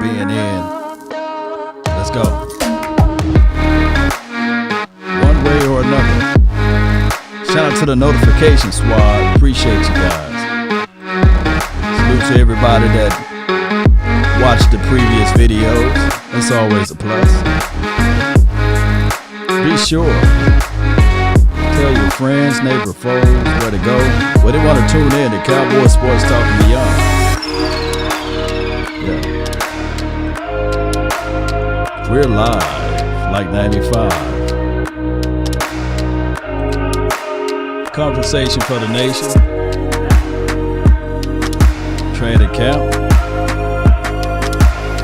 being in. Let's go. One way or another. Shout out to the notification squad. Appreciate you guys. Salute to everybody that watched the previous videos. It's always a plus. Be sure. Tell your friends, neighbor, foes where to go. Where they want to tune in to Cowboys Sports Talk and Beyond. Yeah. We're live, like 95. Conversation for the nation. Training camp.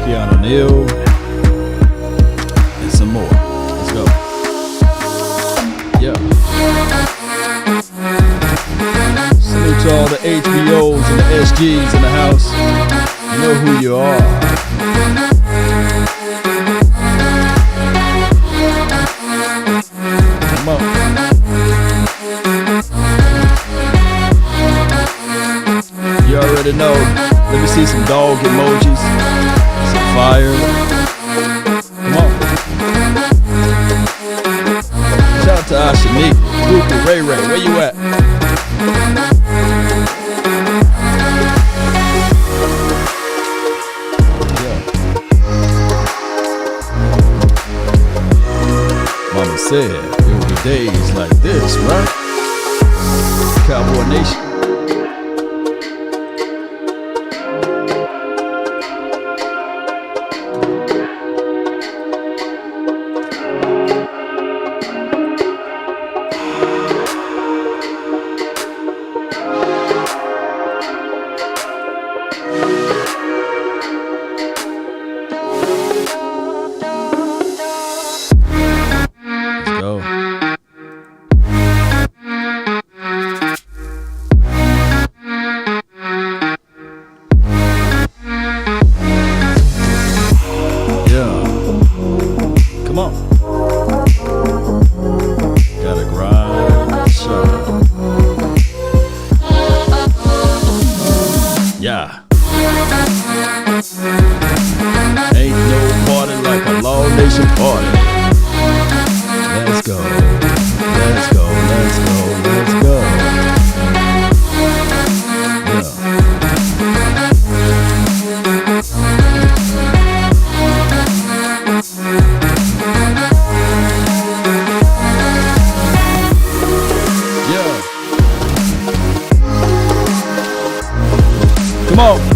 Keanu Neal. And some more. Let's go. Yeah. Salute to all the HBOs and the SGs in the house. You know who you are. Come on. You already know. Let me see some dog emojis. Some fire. Come on. Shout out to Ashanique. Luke, Ray Ray, where you at? Yeah. Mama said it will be days like this, right? Cowboy Nation.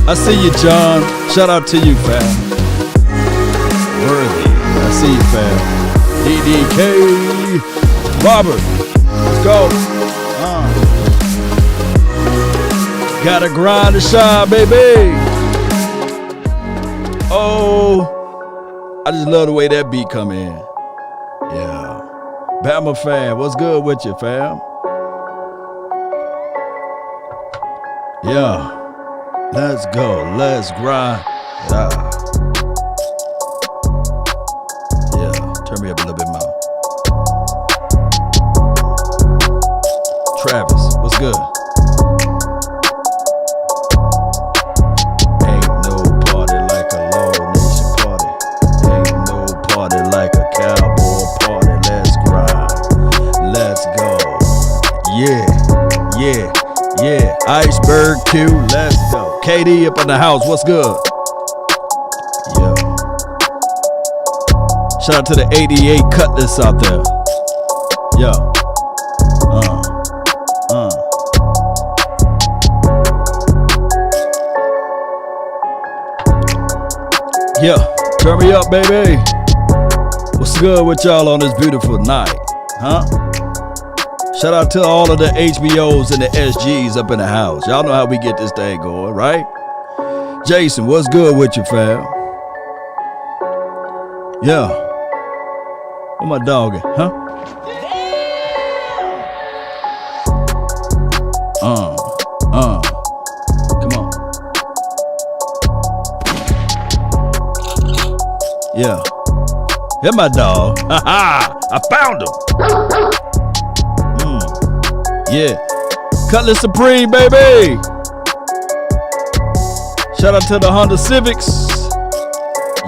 I see you, John. Shout out to you, fam. Worthy. I see you, fam. DDK. Robert. Let's go. Gotta grind and shine, baby. Oh. I just love the way that beat come in. Yeah. Bama fam. What's good with you, fam? Yeah. Let's go. Let's grind. Yeah. Turn me up a little bit more. Travis, what's good? Ain't no party like a Law Nation party. Ain't no party like a cowboy party. Let's grind. Let's go. Yeah. Yeah. Yeah. Iceberg Q. Let's go. KD up in the house, what's good? Yeah. Shout out to the 88 Cutlass out there. Yeah. Yeah, turn me up, baby. What's good with y'all on this beautiful night? Huh? Shout out to all of the HBOs and the SGs up in the house. Y'all know how we get this thing going, right? Jason, what's good with you, fam? Yeah. Where my dog at, huh? Come on. Yeah. Hit my dog. Ha ha! I found him. Yeah. Cutlass Supreme, baby. Shout out to the Honda Civics.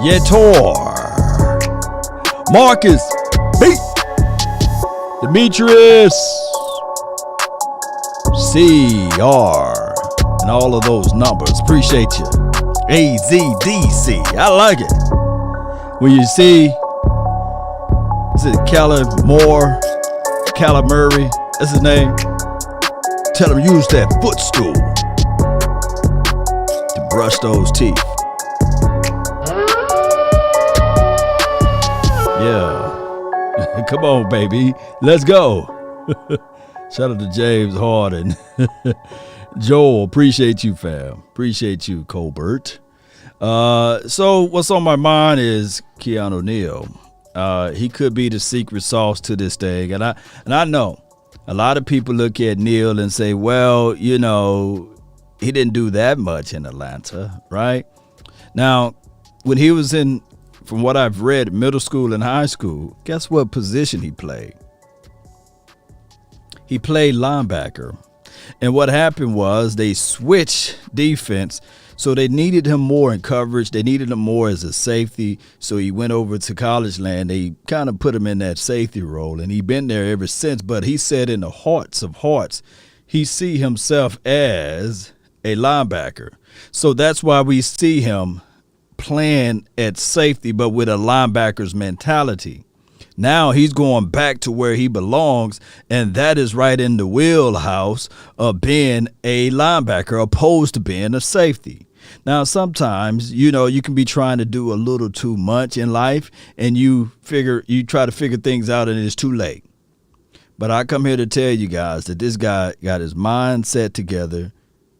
Yetor, Marcus, B, Demetrius, CR, and all of those numbers. Appreciate you. AZDC, I like it. When you see, is it Callum Moore, Callum Murray, that's his name? Tell him use that footstool to brush those teeth. Yeah. Come on, baby. Let's go. Shout out to James Harden. Joel, appreciate you, fam. Appreciate you, Colbert. So what's on my mind is Keanu Neal. He could be the secret sauce to this thing. And I know a lot of people look at Neal and say, well, you know, he didn't do that much in Atlanta, right? Now, when he was in, from what I've read, middle school and high school, guess what position he played? He played linebacker. And what happened was they switched defense, so they needed him more in coverage. They needed him more as a safety, so he went over to college land. They kind of put him in that safety role, and he's been there ever since. But he said in the hearts of hearts, he see himself as a linebacker. So that's why we see him playing at safety, but with a linebacker's mentality. Now he's going back to where he belongs, and that is right in the wheelhouse of being a linebacker opposed to being a safety. Now, sometimes, you know, you can be trying to do a little too much in life, and you try to figure things out, and it's too late. But I come here to tell you guys that this guy got his mind set together,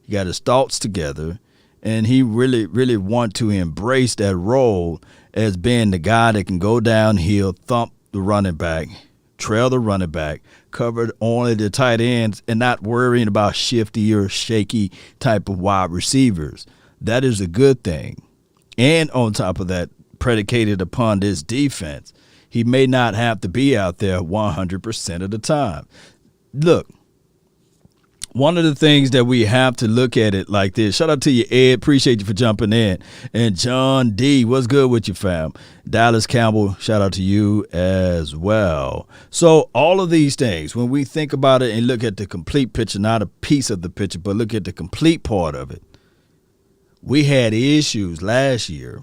he got his thoughts together, and he really, really want to embrace that role as being the guy that can go downhill, thump the running back, trail the running back, covered only the tight ends, and not worrying about shifty or shaky type of wide receivers. That is a good thing. And on top of that, predicated upon this defense, he may not have to be out there 100% of the time. Look, one of the things that we have to look at it like this. Shout out to you, Ed. Appreciate you for jumping in. And John D, what's good with you, fam? Dallas Campbell, shout out to you as well. So all of these things, when we think about it and look at the complete picture, not a piece of the picture, but look at the complete part of it, we had issues last year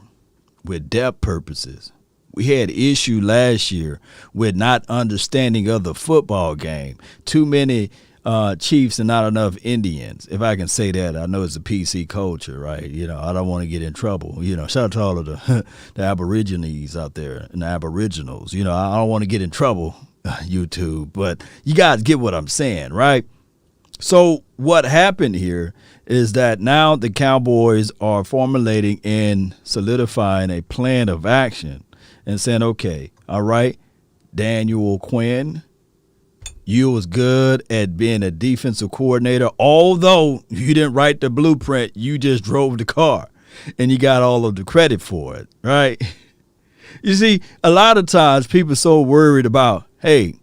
with depth purposes. We had issue last year with not understanding of the football game. Too many Chiefs and not enough Indians, if I can say that. I know it's a PC culture, right? You know, I don't want to get in trouble. You know, shout out to all of the Aborigines out there and the Aboriginals. You know, I don't want to get in trouble, YouTube, but you guys get what I'm saying, right? So what happened here is that now the Cowboys are formulating and solidifying a plan of action and saying, okay, all right, Daniel Quinn, you was good at being a defensive coordinator. Although you didn't write the blueprint, you just drove the car and you got all of the credit for it, right? You see, a lot of times people are so worried about, hey,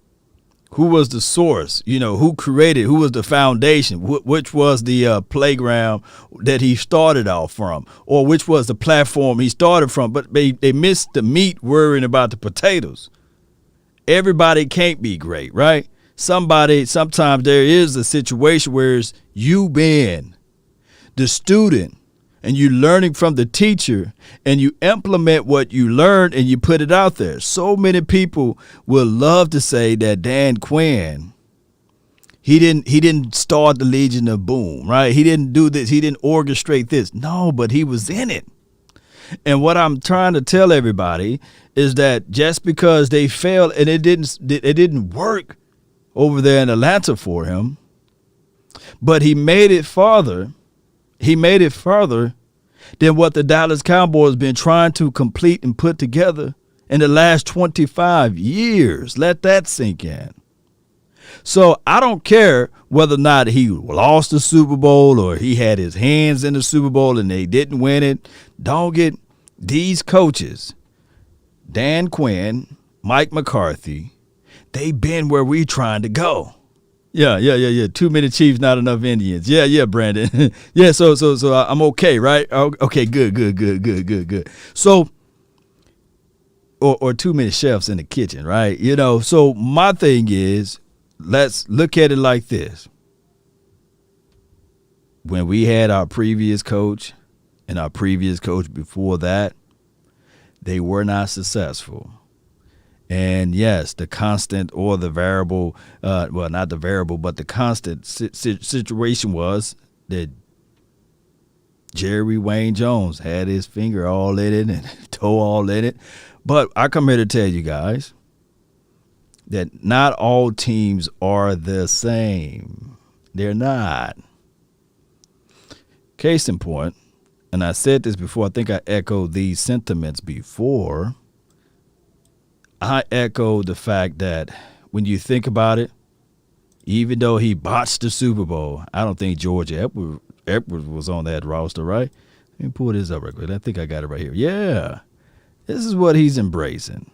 who was the source? You know, who created, who was the foundation, which was the playground that he started off from, or which was the platform he started from. But they missed the meat worrying about the potatoes. Everybody can't be great, right? Sometimes there is a situation where it's you being the student and you learning from the teacher and you implement what you learned and you put it out there. So many people will love to say that Dan Quinn, he didn't start the Legion of Boom, right? He didn't do this. He didn't orchestrate this. No, but he was in it. And what I'm trying to tell everybody is that just because they failed and it didn't work over there in Atlanta for him, but he made it farther. He made it further than what the Dallas Cowboys been trying to complete and put together in the last 25 years. Let that sink in. So I don't care whether or not he lost the Super Bowl or he had his hands in the Super Bowl and they didn't win it. Don't get these coaches, Dan Quinn, Mike McCarthy, they been where we trying to go. Yeah. Too many Chiefs, not enough Indians. Yeah, Brandon. Yeah, so I'm okay, right? Okay, good. So or too many chefs in the kitchen, right? So my thing is, let's look at it like this. When we had our previous coach and our previous coach before that, they were not successful. And yes, the constant or the variable, not the variable, but the constant situation was that Jerry Wayne Jones had his finger all in it and toe all in it. But I come here to tell you guys that not all teams are the same. They're not. Case in point, and I said this before, I think I echoed these sentiments before. I echo the fact that when you think about it, even though he botched the Super Bowl, I don't think George Edwards was on that roster, right? Let me pull this up real quick. I think I got it right here. Yeah, this is what he's embracing.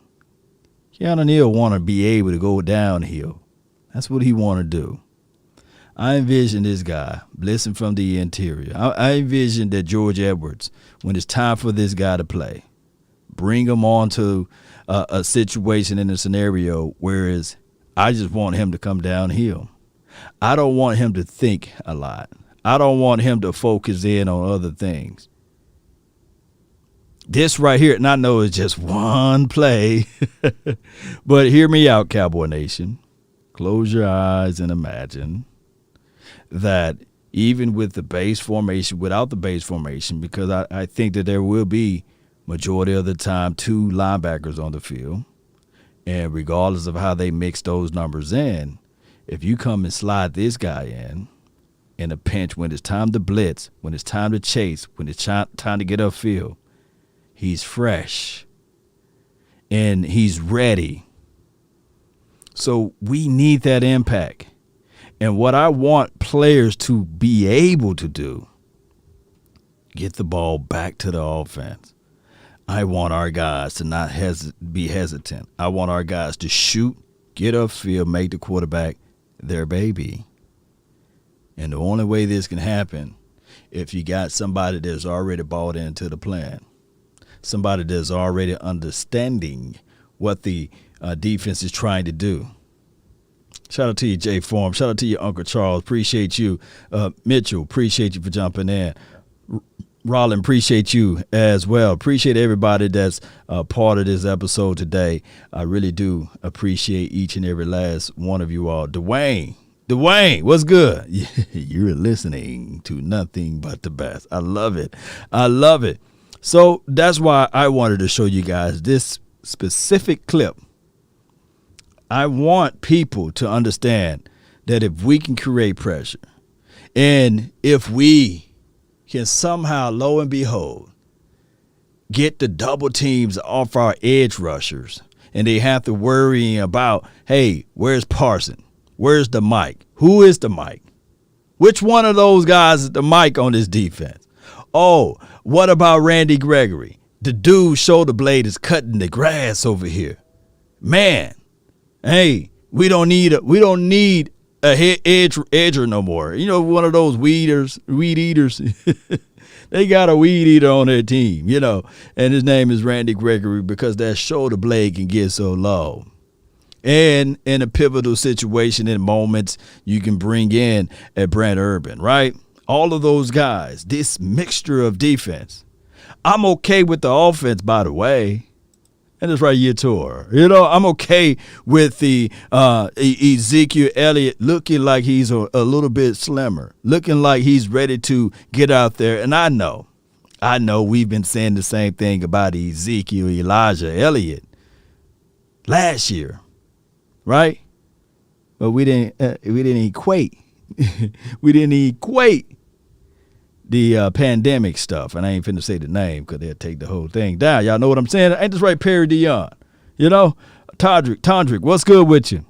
Keanu Neal want to be able to go downhill. That's what he want to do. I envision this guy blitzing from the interior. I envision that George Edwards, when it's time for this guy to play, bring him on to a situation in a scenario, whereas I just want him to come downhill. I don't want him to think a lot. I don't want him to focus in on other things. This right here, and I know it's just one play, but hear me out, Cowboy Nation. Close your eyes and imagine that even with the base formation, without the base formation, because I think that there will be majority of the time 2 linebackers on the field, and regardless of how they mix those numbers in, if you come and slide this guy in a pinch when it's time to blitz, when it's time to chase, when it's time to get upfield, he's fresh and he's ready. So we need that impact. And what I want players to be able to do, get the ball back to the offense. I want our guys to not be hesitant. I want our guys to shoot, get upfield, make the quarterback their baby. And the only way this can happen, if you got somebody that's already bought into the plan, somebody that's already understanding what the defense is trying to do. Shout out to you, Jay Form. Shout out to you, Uncle Charles. Appreciate you. Mitchell, appreciate you for jumping in. Rollin, appreciate you as well. Appreciate everybody that's part of this episode today. I really do appreciate each and every last one of you all. Dwayne, what's good? You're listening to nothing but the best. I love it. So that's why I wanted to show you guys this specific clip. I want people to understand that if we can create pressure, and if we can somehow, lo and behold, get the double teams off our edge rushers, and they have to worry about, hey, where's Parson? Where's the Mike? Who is the Mike? Which one of those guys is the Mike on this defense? Oh, what about Randy Gregory? The dude's shoulder blade is cutting the grass over here. Man, hey, we don't need a edger no more. One of those weed eaters. They got a weed eater on their team, and his name is Randy Gregory, because that shoulder blade can get so low. And in a pivotal situation, in moments, you can bring in a Brent Urban, right? All of those guys, this mixture of defense. I'm okay with the offense, by the way. And it's right here, tour. I'm okay with the Ezekiel Elliott looking like he's a little bit slimmer, looking like he's ready to get out there. And I know we've been saying the same thing about Ezekiel Elliott last year, right? But we didn't equate the pandemic stuff, and I ain't finna say the name because they'll take the whole thing down. Y'all know what I'm saying? Ain't this right, Perry Dion? Tondrick, what's good with you?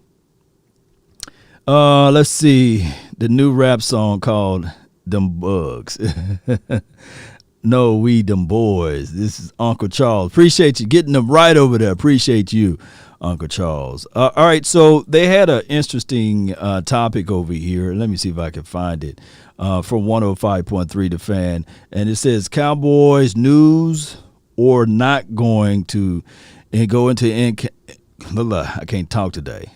Let's see. The new rap song called Them Bugs. No, we them boys. This is Uncle Charles. Appreciate you getting them right over there. Appreciate you, Uncle Charles. All right, so they had an interesting topic over here. Let me see if I can find it. From 105.3 The Fan. And it says, Cowboys news or not going to go into I can't talk today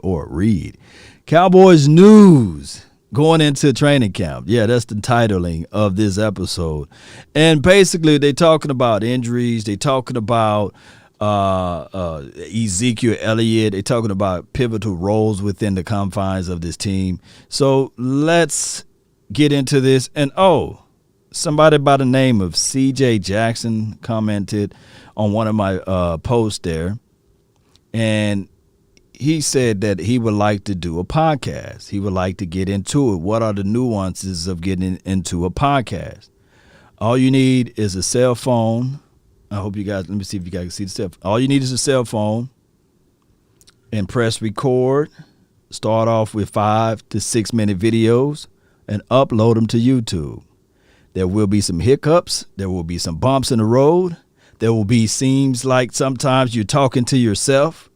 or read. Cowboys news going into training camp. Yeah, that's the titling of this episode. And basically, they're talking about injuries. They're talking about Ezekiel, Elliott. They're talking about pivotal roles within the confines of this team. So let's get into this. And, somebody by the name of C.J. Jackson commented on one of my posts there. And he said that he would like to do a podcast. He would like to get into it. What are the nuances of getting into a podcast? All you need is a cell phone. I hope you guys, let me see if you guys can see the cell phone. All you need is a cell phone and press record. Start off with 5 to 6 minute videos and upload them to YouTube. There will be some hiccups. There will be some bumps in the road. There will be seems like sometimes you're talking to yourself.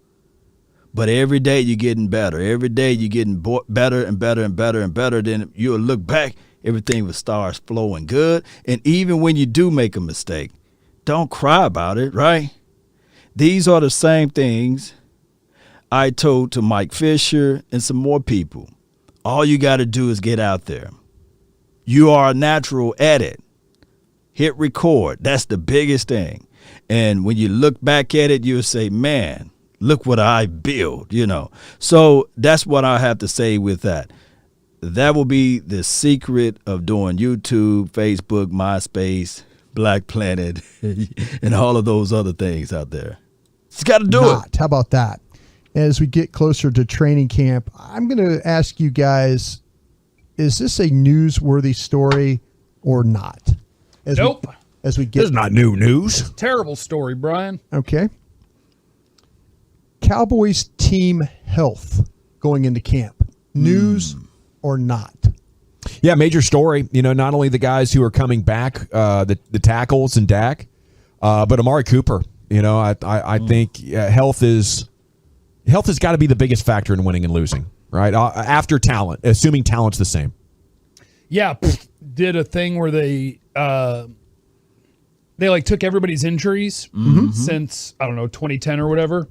But every day you're getting better. Every day you're getting better and better and better and better. Then you'll look back, everything will start flowing good. And even when you do make a mistake, don't cry about it, right? These are the same things I told to Mike Fisher and some more people. All you got to do is get out there. You are natural at it. Hit record. That's the biggest thing. And when you look back at it, you'll say, man, look what I built, So that's what I have to say with that. That will be the secret of doing YouTube, Facebook, MySpace, Black Planet, and all of those other things out there. You got to do it. How about that? As we get closer to training camp, I'm going to ask you guys, is this a newsworthy story or not? Nope. As we get, this is not new news. Terrible story, Brian. Okay. Cowboys team health going into camp. News or not? Yeah, major story. Not only the guys who are coming back, the tackles and Dak, but Amari Cooper. I think health has got to be the biggest factor in winning and losing, right? After talent, assuming talent's the same. Yeah, did a thing where they took everybody's injuries since, 2010 or whatever.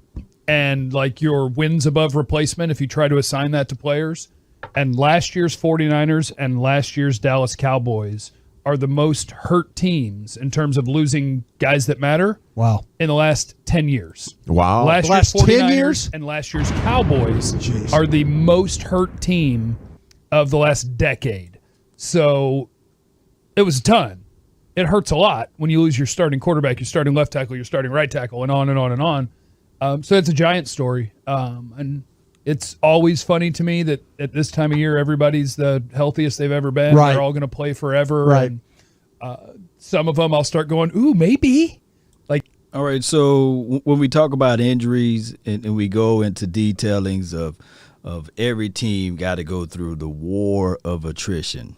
And your wins above replacement, if you try to assign that to players. And last year's 49ers and last year's Dallas Cowboys are the most hurt teams in terms of losing guys that matter. Wow. In the last 10 years. Wow. Last year's 10 49ers years? and last year's Cowboys are the most hurt team of the last decade. So it was a ton. It hurts a lot when you lose your starting quarterback, your starting left tackle, your starting right tackle, and on and on and on. So it's a giant story. And it's always funny to me that at this time of year, everybody's the healthiest they've ever been. Right. They're all going to play forever. Right. And some of them I'll start going, ooh, maybe. All right, so when we talk about injuries and we go into detailings of every team got to go through the war of attrition.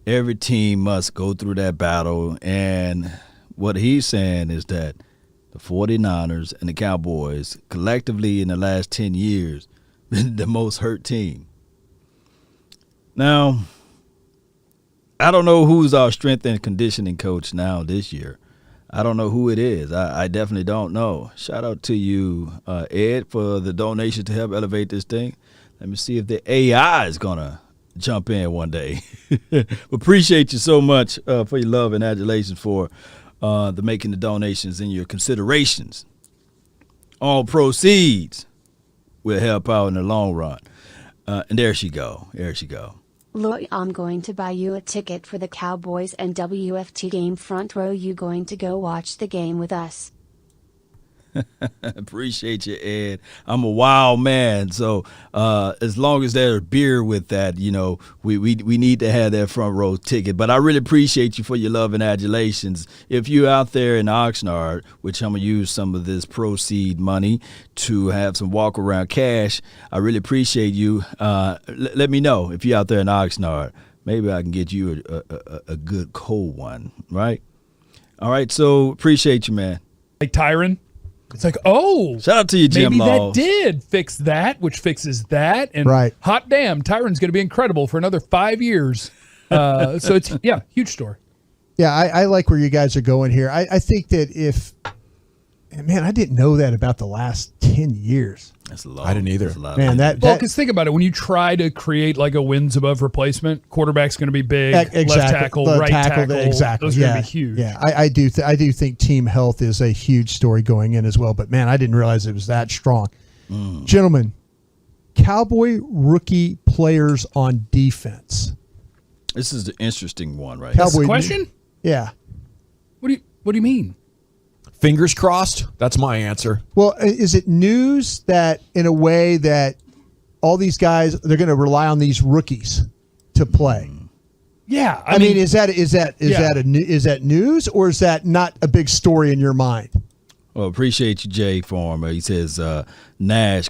Every team must go through that battle. And what he's saying is that the 49ers and the Cowboys collectively in the last 10 years been the most hurt team. Now, I don't know who's our strength and conditioning coach now this year. I don't know who it is. I definitely don't know. Shout out to you, Ed, for the donation to help elevate this thing. Let me see if the AI is going to jump in one day. Appreciate you so much for your love and adulation for the making the donations and your considerations. All proceeds will help out in the long run. And there she go. There she go. Loy, I'm going to buy you a ticket for the Cowboys and WFT game front row. You going to go watch the game with us? Appreciate you, Ed. I'm a wild man, so as long as there's beer with that, we need to have that front row ticket. But I really appreciate you for your love and adulations. If you're out there in Oxnard, which I'm going to use some of this proceed money to have some walk around cash, I really appreciate you. Let me know if you're out there in Oxnard. Maybe I can get you a good cold one, right? All right, so appreciate you, man. Like Tyron. It's like, oh, shout out to you, Jim maybe Laws. that did fix that, which fixes that. And right. Hot damn, Tyron's going to be incredible for another 5 years. So it's, huge story. Yeah, I like where you guys are going here. I think that man, I didn't know that about the last 10 years. That's a lot. I didn't either. That's a lot. Man, Well, because think about it. When you try to create like a wins above replacement, quarterback's going to be big, Exactly. left tackle, The right tackle. exactly. Those are going to be huge. Yeah, I do think team health is a huge story going in as well. But, man, I didn't realize it was that strong. Gentlemen, Cowboy rookie players on defense. This is the interesting one, right? That's the Cowboy question? Yeah. What do you mean? Fingers crossed. That's my answer. Well, is it news that in a way that all these guys, they're going to rely on these rookies to play? Yeah, I mean, is that news, or is that not a big story in your mind? Well, appreciate you, Jay, for him. He says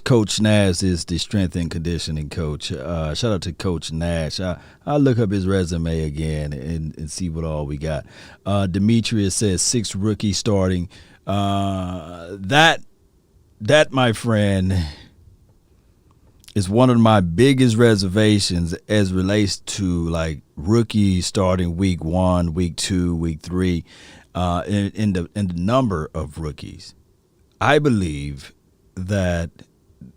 Coach Nash is the strength and conditioning coach. Shout out to Coach Nash. I'll look up his resume again and see what all we got. Demetrius says 6 rookies starting. That, my friend, is one of my biggest reservations as relates to like rookies starting week 1, week 2, week 3. In the number of rookies. I believe that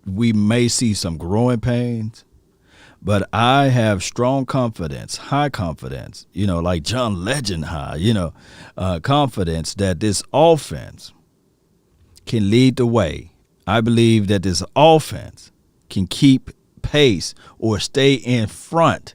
we may see some growing pains, but I have strong confidence, high confidence, like John Legend high, confidence that this offense can lead the way. I believe that this offense can keep pace or stay in front.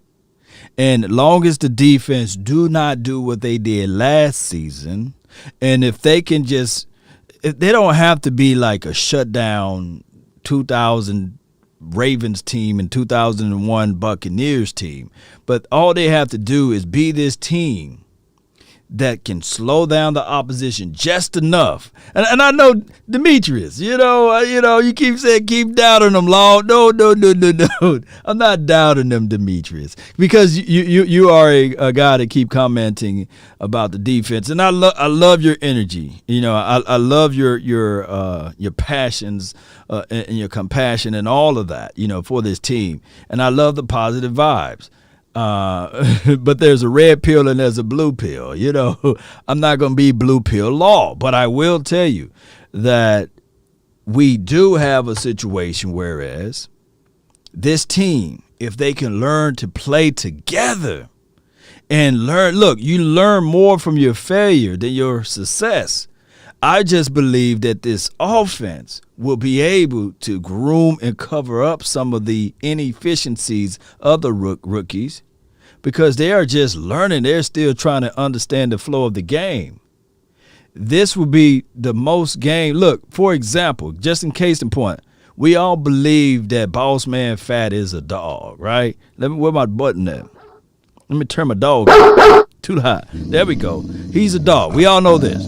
And long as the defense do not do what they did last season, and if they don't have to be like a shutdown 2000 Ravens team and 2001 Buccaneers team, but all they have to do is be this team that can slow down the opposition just enough. And I know Demetrius, you keep saying keep doubting them, Lord. No. I'm not doubting them, Demetrius, because you are a guy that keep commenting about the defense, and I love your energy. I love your passions and your compassion and all of that, for this team, and I love the positive vibes. But there's a red pill and there's a blue pill. I'm not going to be blue pill law, but I will tell you that we do have a situation whereas this team, if they can learn to play together and you learn more from your failure than your success. I just believe that this offense will be able to groom and cover up some of the inefficiencies of the rookies because they are just learning. They're still trying to understand the flow of the game. This will be the most game. Look, for example, just in case in point, we all believe that Boss Man Fat is a dog, right? Where my button at? Let me turn my dog too high. There we go. He's a dog. We all know this.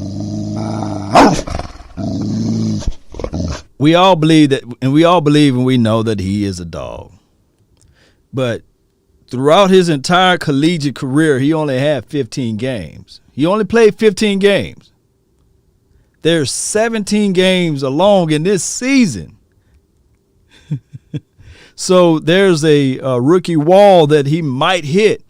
We all believe that, and we know that he is a dog. But throughout his entire collegiate career, he only had 15 games. He only played 15 games. There's 17 games along in this season. So there's a rookie wall that he might hit,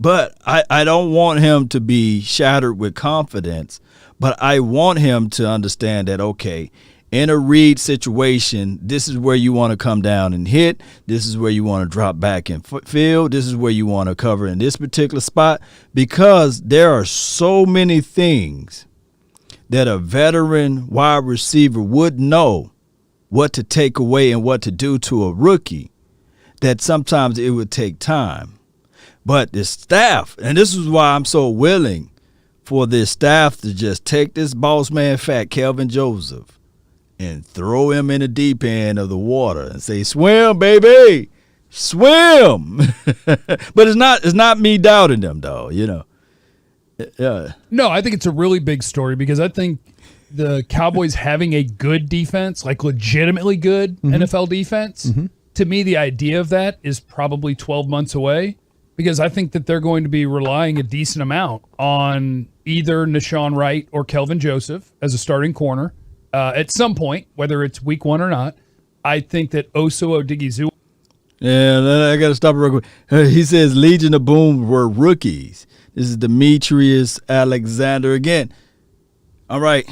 but I don't want him to be shattered with confidence. But I want him to understand that, okay, in a read situation, this is where you want to come down and hit. This is where you want to drop back and field. This is where you want to cover in this particular spot, because there are so many things that a veteran wide receiver would know what to take away and what to do to a rookie, that sometimes it would take time. But the staff, and this is why I'm so willing for this staff to just take this Boss Man Fat Kelvin Joseph and throw him in the deep end of the water and say, swim, baby, swim. But it's not me doubting them, though, Yeah. No, I think it's a really big story because I think the Cowboys having a good defense, like legitimately good NFL defense, to me, the idea of that is probably 12 months away, because I think that they're going to be relying a decent amount on either Nashawn Wright or Kelvin Joseph as a starting corner at some point, whether it's week 1 or not. I think that Oso Odighizuwa Yeah, I got to stop real quick. He says Legion of Boom were rookies. This is Demetrius Alexander again. All right.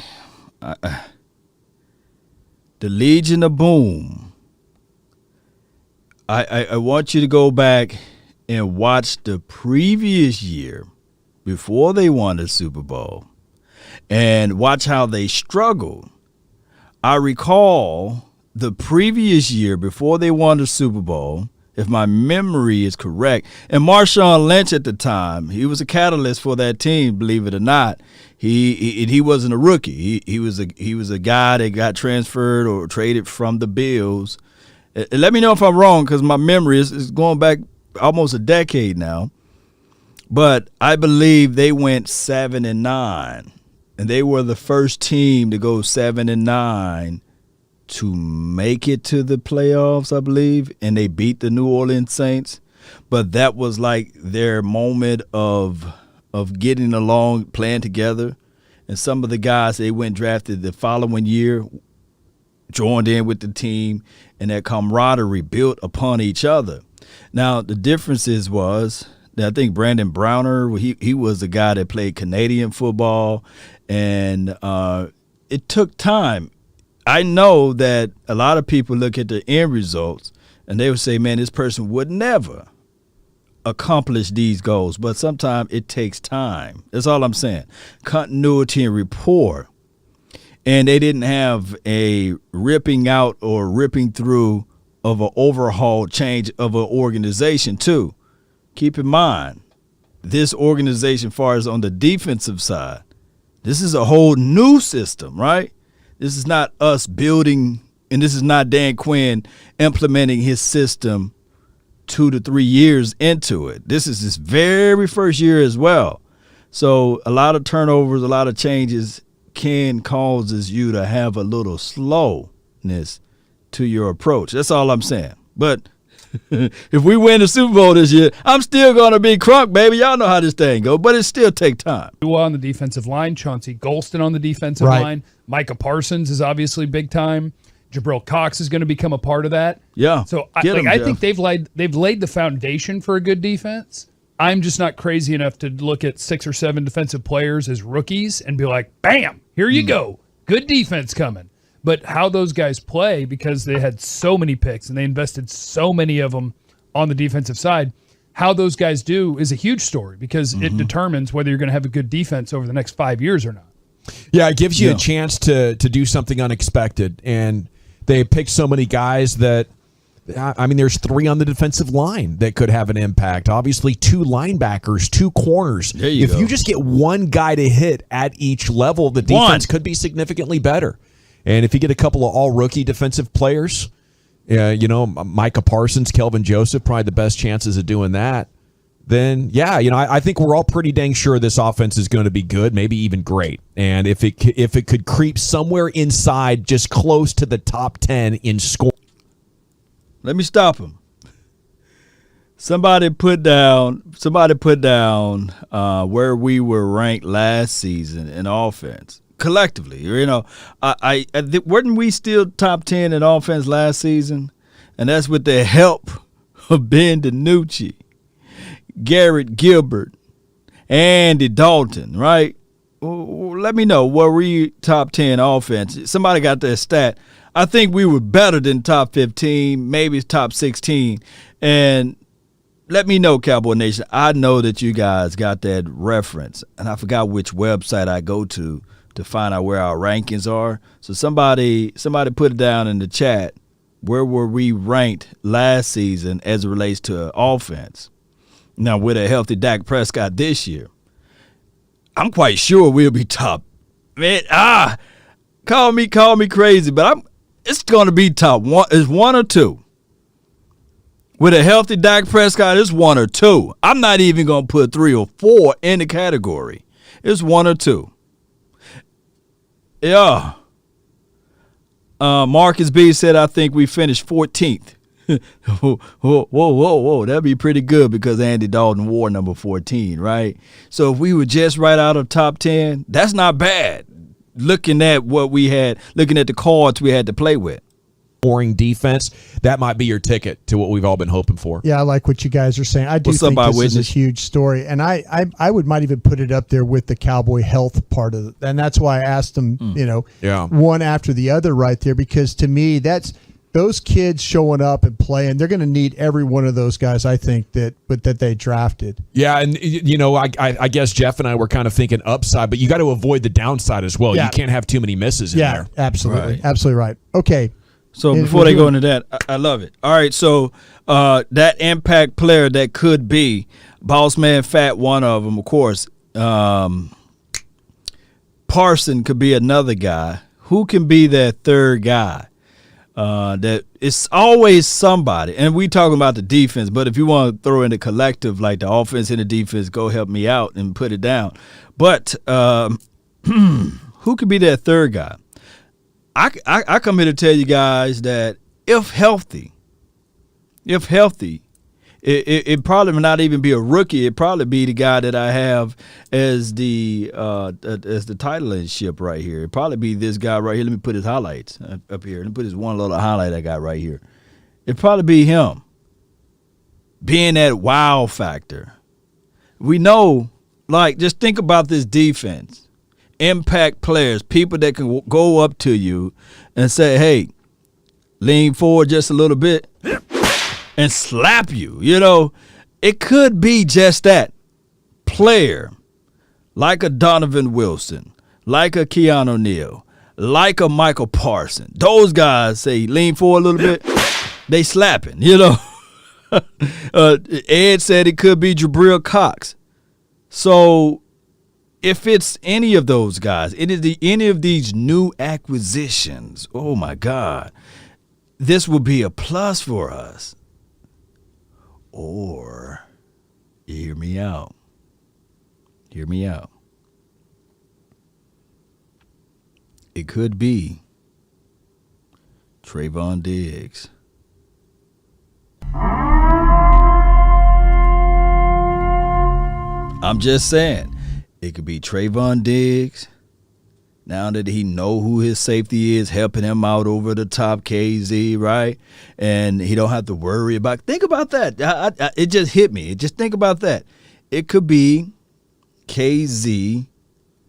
The Legion of Boom. I want you to go back and watch the previous year before they won the Super Bowl and watch how they struggled. I recall the previous year before they won the Super Bowl, if my memory is correct, and Marshawn Lynch at the time, he was a catalyst for that team, believe it or not. He wasn't a rookie. He was a guy that got transferred or traded from the Bills. Let me know if I'm wrong, because my memory is going back almost a decade now. But I believe they went 7-9, and they were the first team to go 7-9 to make it to the playoffs, I believe, and they beat the New Orleans Saints. But that was like their moment of getting along, playing together. And some of the guys they went drafted the following year joined in with the team, and that camaraderie built upon each other. Now, the differences was that I think Brandon Browner, he was the guy that played Canadian football, and it took time. I know that a lot of people look at the end results and they would say, man, this person would never accomplish these goals. But sometimes it takes time. That's all I'm saying. Continuity and rapport. And they didn't have a ripping out or ripping through of an overhaul change of an organization too. Keep in mind, this organization, as far as on the defensive side, this is a whole new system, right? This is not us building, and this is not Dan Quinn implementing his system 2 to 3 years into it. This is his very first year as well. So a lot of turnovers, a lot of changes can causes you to have a little slowness to your approach. That's all I'm saying. But if we win the Super Bowl this year, I'm still going to be crunk, baby. Y'all know how this thing goes, but it still take time. On the defensive line, Chauncey Golston on the defensive line. Micah Parsons is obviously big time. Jabril Cox is going to become a part of that. Yeah. So I think they've laid the foundation for a good defense. I'm just not crazy enough to look at 6 or 7 defensive players as rookies and be like, bam, here you go. Good defense coming. But how those guys play, because they had so many picks and they invested so many of them on the defensive side, how those guys do is a huge story, because it determines whether you're going to have a good defense over the next 5 years or not. Yeah, it gives you a chance to do something unexpected. And they picked so many guys that, I mean, there's 3 on the defensive line that could have an impact. Obviously, 2 linebackers, 2 corners. If you just get one guy to hit at each level, the defense could be significantly better. And if you get a couple of all-rookie defensive players, Micah Parsons, Kelvin Joseph, probably the best chances of doing that, then, I think we're all pretty dang sure this offense is going to be good, maybe even great. And if it could creep somewhere inside, just close to the top 10 in score. Let me stop him. Somebody put down where we were ranked last season in offense. Collectively, weren't we still top 10 in offense last season? And that's with the help of Ben DiNucci, Garrett Gilbert, Andy Dalton, right? Let me know, were we top 10 offense? Somebody got that stat. I think we were better than top 15, maybe top 16. And let me know, Cowboy Nation. I know that you guys got that reference, and I forgot which website I go to find out where our rankings are. So somebody put it down in the chat. Where were we ranked last season as it relates to offense? Now, with a healthy Dak Prescott this year, I'm quite sure we'll be top. Man, call me crazy, but it's going to be top 1. It's 1 or 2. With a healthy Dak Prescott, it's 1 or 2. I'm not even going to put 3 or 4 in the category. It's 1 or 2. Yeah. Marcus B said, I think we finished 14th. Whoa. That'd be pretty good, because Andy Dalton wore number 14, right? So if we were just right out of top 10, that's not bad. Looking at what we had, looking at the cards we had to play with. scoring defense, that might be your ticket to what we've all been hoping for. Yeah, I like what you guys are saying. I do What's up, think this Eyewitness? is a huge story, and I might even put it up there with the Cowboy health part of it, and that's why I asked them, one after the other right there, because to me, that's those kids showing up and playing. They're going to need every one of those guys, I think, that they drafted. Yeah, and I guess Jeff and I were kind of thinking upside, but you got to avoid the downside as well. Yeah. You can't have too many misses in there. Absolutely, absolutely right. Okay. So before they go into that, I love it. All right, so that impact player that could be Boss Man Fat, one of them, of course. Parson could be another guy. Who can be that third guy? That it's always somebody, and we talking about the defense, but if you want to throw in the collective, like the offense and the defense, go help me out and put it down. But who could be that third guy? I come here to tell you guys that if healthy, it probably may not even be a rookie. It'd probably be the guy that I have as the titlemanship right here. It'd probably be this guy right here. Let me put his highlights up here. Let me put his one little highlight I got right here. It'd probably be him being that wow factor. We know, like, just think about this defense. Impact players, people that can go up to you and say, hey, lean forward just a little bit and slap you. It could be just that player, like a Donovan Wilson, like a Keanu Neal, like a Michael Parsons. Those guys say lean forward a little bit, they slapping. Ed said it could be Jabril Cox. So if it's any of those guys, any of these new acquisitions, oh my God, this will be a plus for us. Or, hear me out. It could be Trayvon Diggs. I'm just saying, it could be Trayvon Diggs. Now that he know who his safety is, helping him out over the top, KZ, right? And he don't have to worry about. Think about that. It just hit me. Just think about that. It could be KZ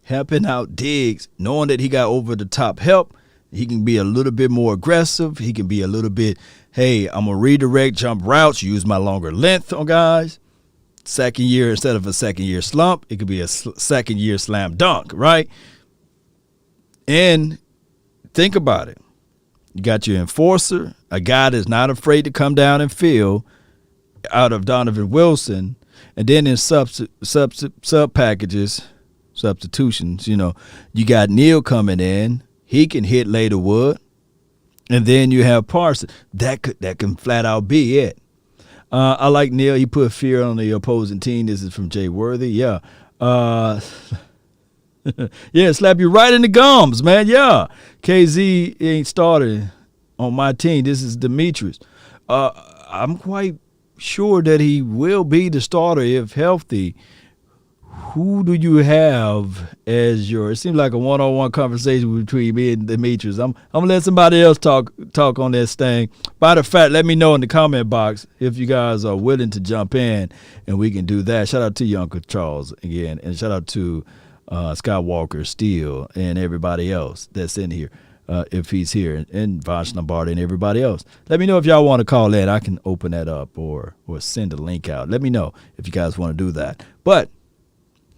helping out Diggs, knowing that he got over the top help. He can be a little bit more aggressive. He can be a little bit, hey, I'm going to redirect, jump routes, use my longer length on guys. Second year, instead of a second year slump, it could be a second year slam dunk, right? And think about it. You got your enforcer, a guy that's not afraid to come down and field out of Donovan Wilson. And then in sub packages, substitutions, you got Neal coming in. He can hit later wood. And then you have Parsons. That can flat out be it. I like Neal. He put fear on the opposing team. This is from Jay Worthy. Yeah. Yeah, slap you right in the gums, man. Yeah. KZ ain't started on my team. This is Demetrius. I'm quite sure that he will be the starter if healthy. Who do you have as your? It seems like a one-on-one conversation between me and Demetrius. I'm gonna let somebody else talk on this thing. By the fact, let me know in the comment box if you guys are willing to jump in, and we can do that. Shout out to you, Uncle Charles, again, and shout out to Skywalker, Steele, and everybody else that's in here, if he's here, and Vash Lombardi and everybody else. Let me know if y'all want to call in. I can open that up or send a link out. Let me know if you guys want to do that. But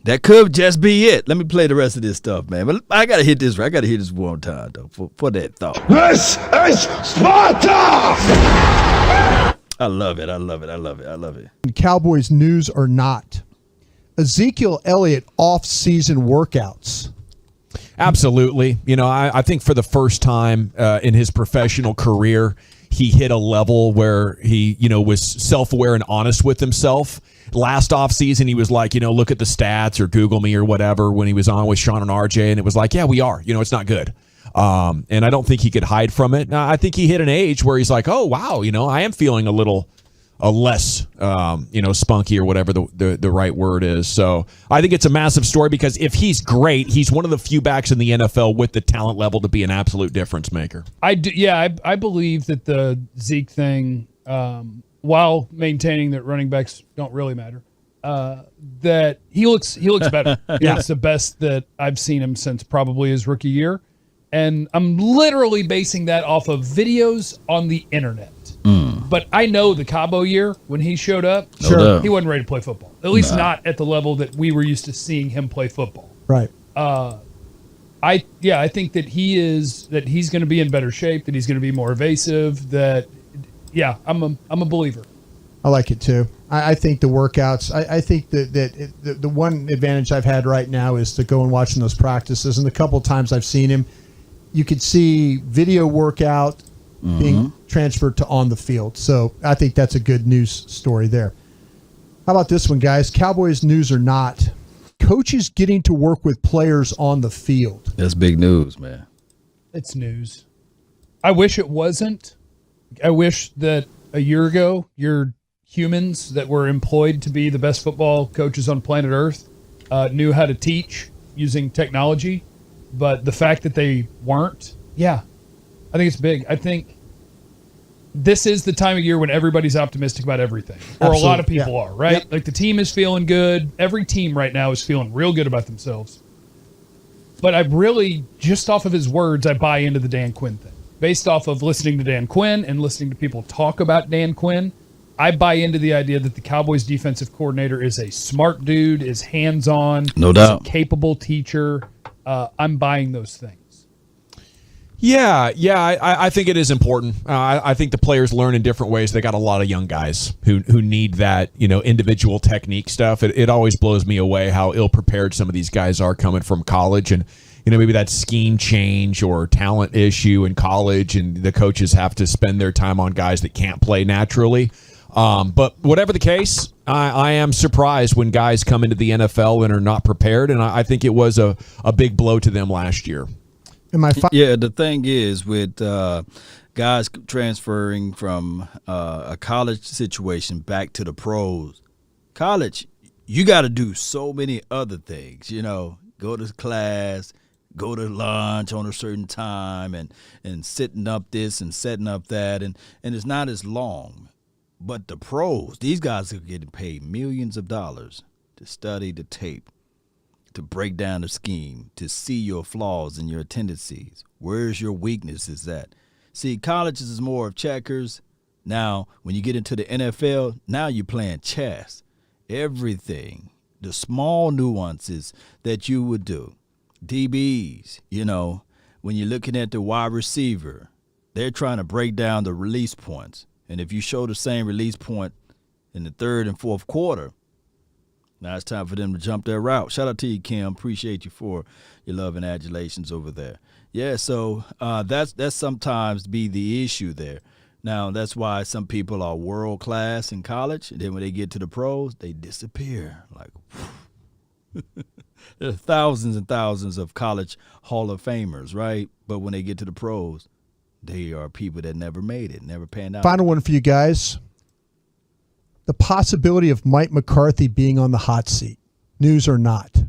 that could just be it. Let me play the rest of this stuff, man. But I got to hit this. I got to hit this one time, though, for that thought. This is Sparta! I love it. I love it. I love it. I love it. Cowboys news or not, Ezekiel Elliott off-season workouts. Absolutely. I think for the first time in his professional career, he hit a level where he, was self-aware and honest with himself. Last offseason, he was like, look at the stats or Google me or whatever when he was on with Sean and RJ. And it was like, yeah, we are. It's not good. And I don't think he could hide from it. I think he hit an age where he's like, oh, wow, I am feeling a little less, spunky or whatever the right word is. So I think it's a massive story because if he's great, he's one of the few backs in the NFL with the talent level to be an absolute difference maker. I believe that the Zeke thing, while maintaining that running backs don't really matter, that he looks better. Yeah. It's the best that I've seen him since probably his rookie year. And I'm literally basing that off of videos on the internet. But I know the Cabo year when he showed up, doubt. he wasn't ready to play football. At least not at the level that we were used to seeing him play football. Right. I think that he's going to be in better shape, that he's going to be more evasive, I'm a believer. I like it too. I think the workouts, I think that the one advantage I've had right now is to go and watching those practices. And the couple of times I've seen him, you could see video workout being transferred to on the field. So I think that's a good news story there. How about this one, guys? Cowboys news or not, coaches getting to work with players on the field. That's big news, man. It's news. I wish it wasn't. I wish that a year ago, your humans that were employed to be the best football coaches on planet Earth knew how to teach using technology. But the fact that they weren't, I think it's big. I think this is the time of year when everybody's optimistic about everything. Or Absolutely. a lot of people are, right? Yep. Like the team is feeling good. Every team right now is feeling real good about themselves. But I really, just off of his words, I buy into the Dan Quinn thing. Based off of listening to Dan Quinn and listening to people talk about Dan Quinn, I buy into the idea that the Cowboys defensive coordinator is a smart dude, is hands-on, No is doubt. a capable teacher. I'm buying those things. Yeah, I think it is important. I think the players learn in different ways. They got a lot of young guys who need that, individual technique stuff. It always blows me away how ill-prepared some of these guys are coming from college, and maybe that scheme change or talent issue in college, and the coaches have to spend their time on guys that can't play naturally. But whatever the case, I am surprised when guys come into the NFL and are not prepared, and I think it was a big blow to them last year. Yeah, the thing is with guys transferring from a college situation back to the pros, college, you got to do so many other things, go to class, go to lunch on a certain time and setting up this and setting up that, and it's not as long. But the pros, these guys are getting paid millions of dollars to study the tape, to break down the scheme, to see your flaws and your tendencies. Where's your weaknesses at? See, college is more of checkers. Now, when you get into the NFL, now you're playing chess. Everything, the small nuances that you would do. DBs, when you're looking at the wide receiver, they're trying to break down the release points. And if you show the same release point in the third and fourth quarter, now it's time for them to jump their route. Shout out to you, Kim. Appreciate you for your love and adulations over there. Yeah, so that's sometimes be the issue there. Now, that's why some people are world class in college, and then when they get to the pros, they disappear. Like, there are thousands and thousands of college Hall of Famers, right? But when they get to the pros, they are people that never made it, never panned out. Final one for you guys. The possibility of Mike McCarthy being on the hot seat, news or not.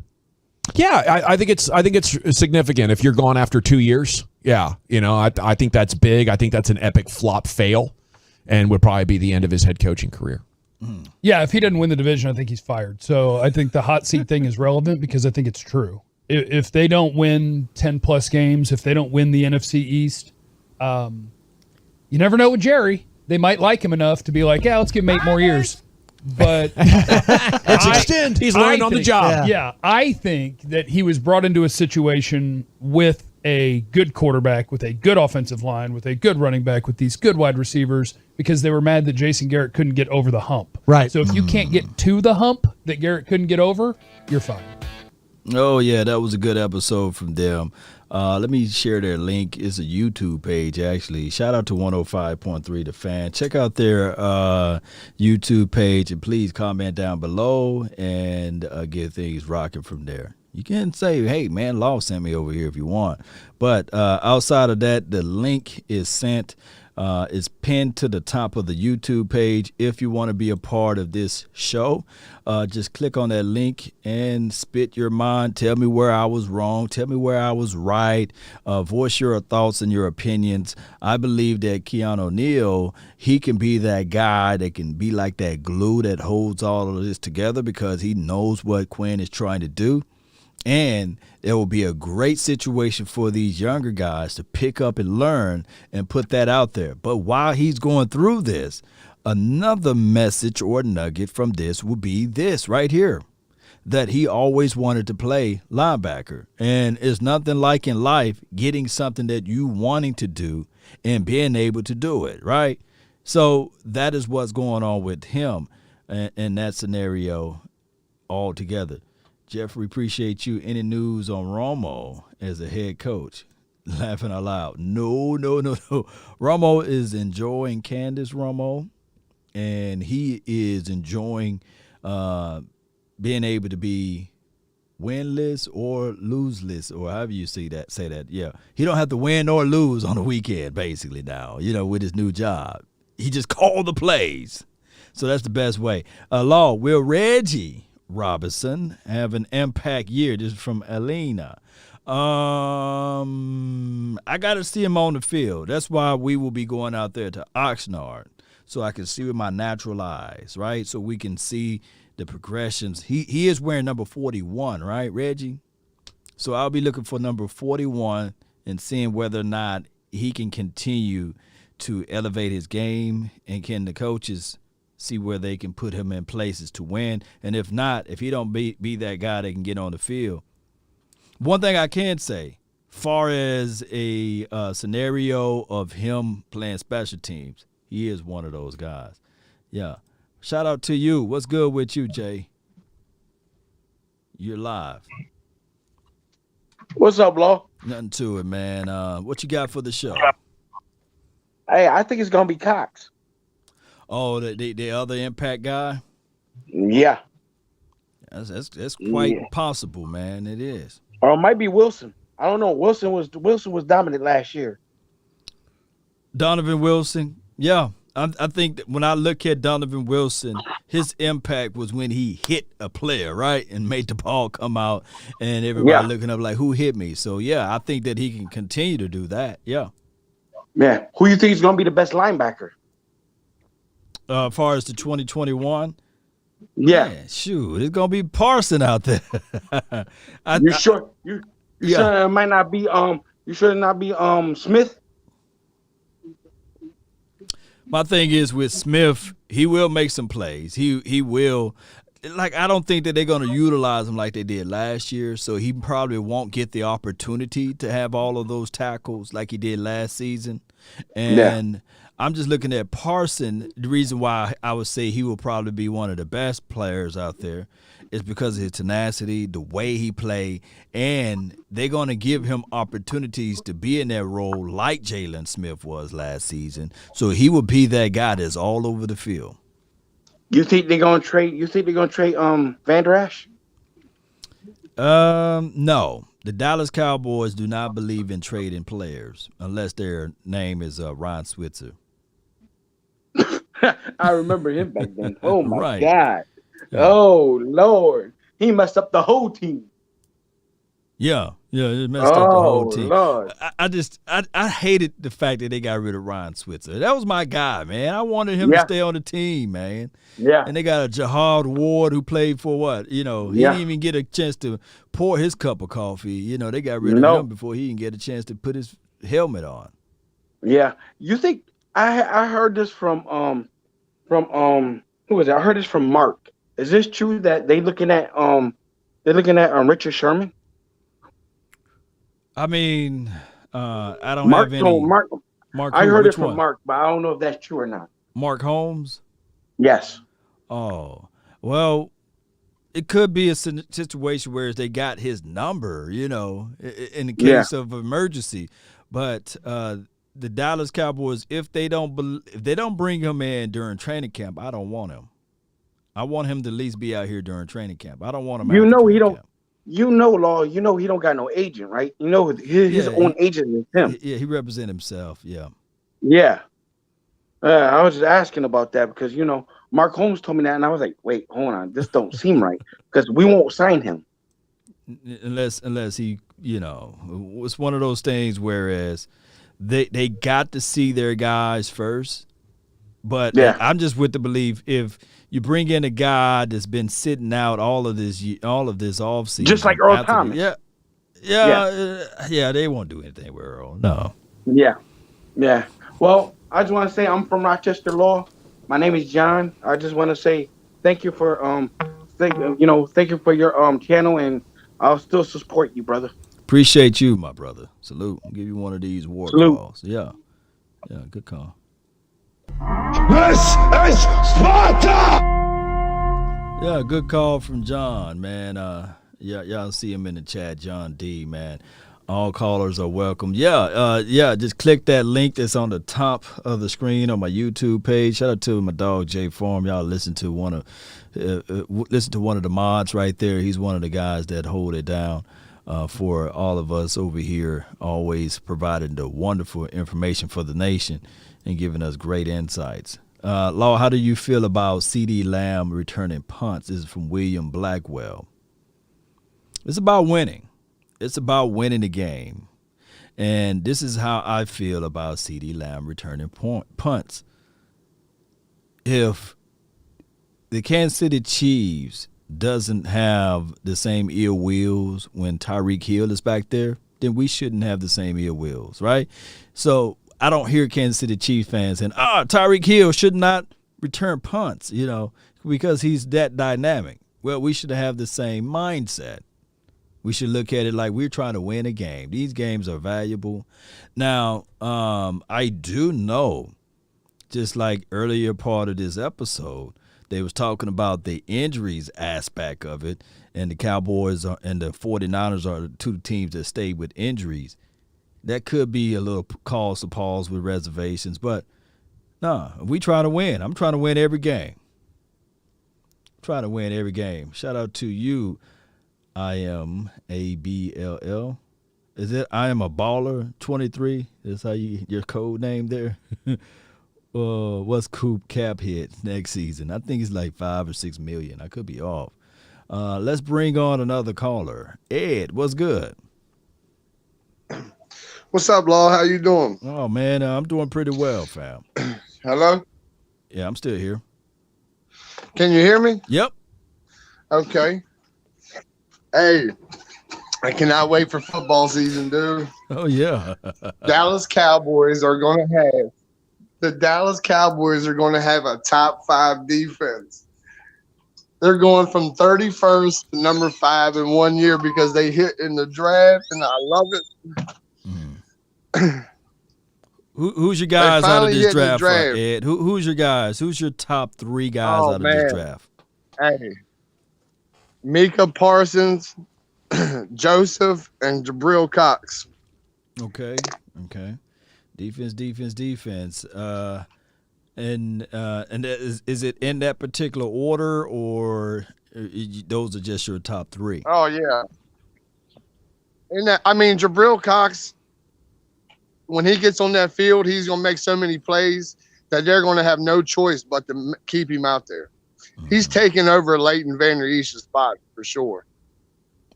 Yeah, I think it's significant if you're gone after 2 years. Yeah, I think that's big. I think that's an epic flop fail and would probably be the end of his head coaching career. Yeah, if he doesn't win the division, I think he's fired. So I think the hot seat thing is relevant because I think it's true. If they don't win 10-plus games, if they don't win the NFC East, you never know with Jerry. They might like him enough to be like, let's give him 8 more years. But Let's extend. He's learning on the job. Yeah, I think that he was brought into a situation with a good quarterback, with a good offensive line, with a good running back, with these good wide receivers, because they were mad that Jason Garrett couldn't get over the hump. Right. So if you can't get to the hump that Garrett couldn't get over, you're fine. Oh, yeah, that was a good episode from them. Let me share their link. It's a YouTube page, actually. Shout out to 105.3 The Fan. Check out their YouTube page, and please comment down below and get things rocking from there. You can say, hey, man, Law sent me over here if you want. But outside of that, the link is sent. It's pinned to the top of the YouTube page. If you want to be a part of this show, just click on that link and spit your mind. Tell me where I was wrong. Tell me where I was right. Voice your thoughts and your opinions. I believe that Keanu Neal, he can be that guy that can be like that glue that holds all of this together because he knows what Quinn is trying to do. And it will be a great situation for these younger guys to pick up and learn and put that out there. But while he's going through this, another message or nugget from this will be this right here, that he always wanted to play linebacker. And it's nothing like in life getting something that you wanting to do and being able to do it, right? So that is what's going on with him in that scenario altogether. Jeffrey, appreciate you. Any news on Romo as a head coach? Laughing out loud. No. Romo is enjoying Candace Romo, and he is enjoying being able to be winless or loseless, or however you say that. Yeah, he don't have to win or lose on the weekend, basically now, with his new job. He just called the plays. So that's the best way. Law, will Reggie Robinson have an impact year? This is from Elena. I got to see him on the field. That's why we will be going out there to Oxnard, so I can see with my natural eyes, right? So we can see the progressions. He is wearing number 41, right, Reggie? So I'll be looking for number 41 and seeing whether or not he can continue to elevate his game, and can the coaches see where they can put him in places to win. And if not, if he don't be that guy that can get on the field. One thing I can say, far as a scenario of him playing special teams, he is one of those guys. Yeah. Shout out to you. What's good with you, Jay? You're live. What's up, Law? Nothing to it, man. What you got for the show? Hey, I think it's gonna be Cox. Oh, the other impact guy? Yeah. That's quite possible, man. It is. Or it might be Wilson. I don't know. Wilson was dominant last year. Donovan Wilson. Yeah. I think that when I look at Donovan Wilson, his impact was when he hit a player, right, and made the ball come out, and everybody looking up like, who hit me? So, yeah, I think that he can continue to do that. Yeah. Man, who you think is going to be the best linebacker? As far as the 2021? Yeah. Man, shoot, it's going to be Parson out there. You sure it might not be you sure it not be Smith? My thing is with Smith, he will make some plays. He will. Like, I don't think that they're going to utilize him like they did last year, so he probably won't get the opportunity to have all of those tackles like he did last season. And I'm just looking at Parson. The reason why I would say he will probably be one of the best players out there is because of his tenacity, the way he played, and they're going to give him opportunities to be in that role like Jalen Smith was last season. So he will be that guy that's all over the field. You think they're gonna trade? Van Der Esch? No. The Dallas Cowboys do not believe in trading players unless their name is Ron Switzer. I remember him back then. Oh my God! Yeah. Oh Lord, he messed up the whole team. Yeah, it messed up the whole team. Lord. I hated the fact that they got rid of Ron Switzer. That was my guy, man. I wanted him to stay on the team, man. Yeah. And they got a Jahad Ward who played for what? He didn't even get a chance to pour his cup of coffee. They got rid of him before he can get a chance to put his helmet on. Yeah. You think I heard this from who was it? I heard this from Mark. Is this true that they're looking at Richard Sherman? I mean, I don't have any. Mark. I heard it from one? Mark, but I don't know if that's true or not. Mark Holmes? Yes. Oh, well, it could be a situation where they got his number, in the case of emergency. But the Dallas Cowboys, if they don't bring him in during training camp, I don't want him. I want him to at least be out here during training camp. I don't want him. He don't. Camp. Law. He don't got no agent, right? His own agent is him. Yeah, he represents himself. Yeah. Yeah. I was just asking about that because Mark Holmes told me that, and I was like, wait, hold on, this don't seem right because we won't sign him unless he, it's one of those things. Whereas they got to see their guys first, but Yeah. I'm just with the belief if you bring in a guy that's been sitting out all of this offseason, just like Earl Thomas. They won't do anything with Earl. No. Yeah. Well, I just want to say I'm from Rochester Law. My name is John. I just want to say thank you for thank you for your channel, and I'll still support you, brother. Appreciate you, my brother. Salute. I'll give you one of these war calls. Yeah, good call. This is Sparta! Yeah, good call from John, man. Y'all see him in the chat, John D, man. All callers are welcome. Just click that link that's on the top of the screen on my YouTube page. Shout out to my dog Jay Farm. Y'all listen to one of the mods right there. He's one of the guys that hold it down for all of us over here, always providing the wonderful information for the nation and giving us great insights. Law, how do you feel about CeeDee Lamb returning punts? This is from William Blackwell. It's about winning. It's about winning the game. And this is how I feel about CeeDee Lamb returning punts. If the Kansas City Chiefs doesn't have the same ill wheels when Tyreek Hill is back there, then we shouldn't have the same ill wheels, right? So I don't hear Kansas City Chiefs fans saying, Tyreek Hill should not return punts, because he's that dynamic. Well, we should have the same mindset. We should look at it like we're trying to win a game. These games are valuable. Now, I do know, just like earlier part of this episode, they was talking about the injuries aspect of it, and the Cowboys and the 49ers are the two teams that stayed with injuries. That could be a little cause to pause with reservations, but we trying to win. I'm trying to win every game. Shout out to you. I am ABLL. Is it I am a baller 23? Is how your code name there? What's Coop cap hit next season? I think it's like 5 or 6 million. I could be off. Let's bring on another caller. Ed, what's good? What's up, Law? How you doing? Oh man, I'm doing pretty well, fam. Hello? Yeah, I'm still here. Can you hear me? Yep. Okay. Hey, I cannot wait for football season, dude. Oh, yeah. Dallas Cowboys are going to have a top 5 defense. They're going from 31st to number 5 in 1 year because they hit in the draft, and I love it. Who's your guys out of this draft, Ed? Who's your guys? Who's your top 3 guys out of this draft? Hey. Micah Parsons, Joseph, and Jabril Cox. Okay. Defense. And is it in that particular order, or those are just your top 3? Oh yeah. Jabril Cox, when he gets on that field, he's gonna make so many plays that they're gonna have no choice but to keep him out there. He's taking over Leighton Vander Esch's spot for sure.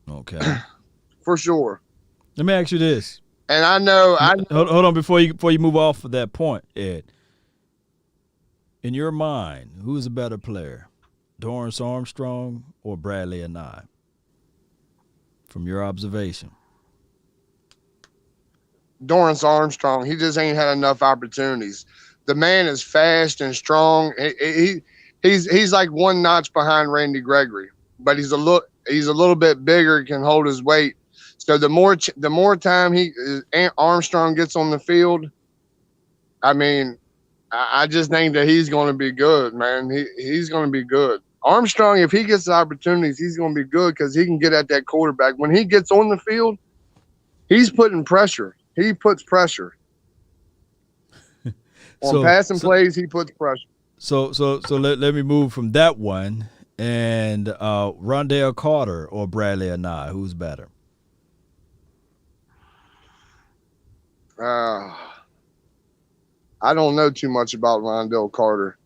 Okay. For sure. Let me ask you this. And I know. Hold on before you move off of that point, Ed. In your mind, who's a better player, Dorrance Armstrong or Bradley Anae? From your observation. Dorrance Armstrong. He just ain't had enough opportunities. The man is fast and strong. He's like one notch behind Randy Gregory, but he's a little bit bigger, can hold his weight. So the more time Armstrong gets on the field, I just think that he's going to be good, man. He's going to be good. Armstrong, if he gets the opportunities, he's going to be good because he can get at that quarterback. When he gets on the field, he's putting pressure. He puts pressure. On passing plays, he puts pressure. So let me move from that one and Rondale Carter or Bradley Anae, who's better? I I don't know too much about Rondell Carter.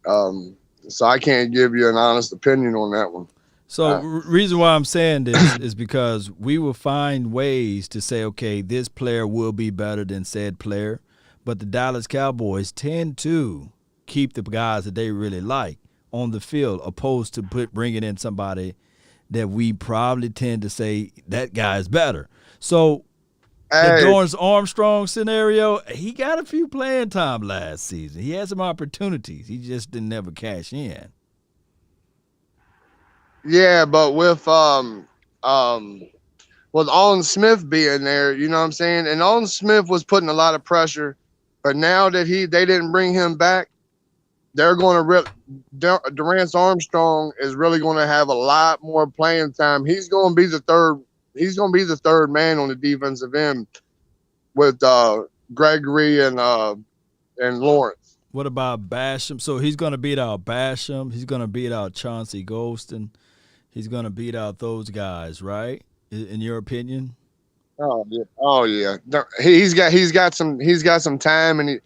So I can't give you an honest opinion on that one. So reason why I'm saying this is because we will find ways to say, okay, this player will be better than said player, but the Dallas Cowboys tend to keep the guys that they really like on the field, opposed to bringing in somebody that we probably tend to say that guy is better. So the Dorrance Armstrong scenario, he got a few playing time last season. He had some opportunities. He just didn't ever cash in. Yeah, but with Alden Smith being there, you know what I'm saying? And Alden Smith was putting a lot of pressure, but now that they didn't bring him back, they're going to Dorrance Armstrong is really going to have a lot more playing time. He's going to be the third man on the defensive end with Gregory and Lawrence. What about Basham? So he's going to beat out Basham. He's going to beat out Chauncey Golston. He's going to beat out those guys, right? In your opinion? Oh yeah. He's got some time, and he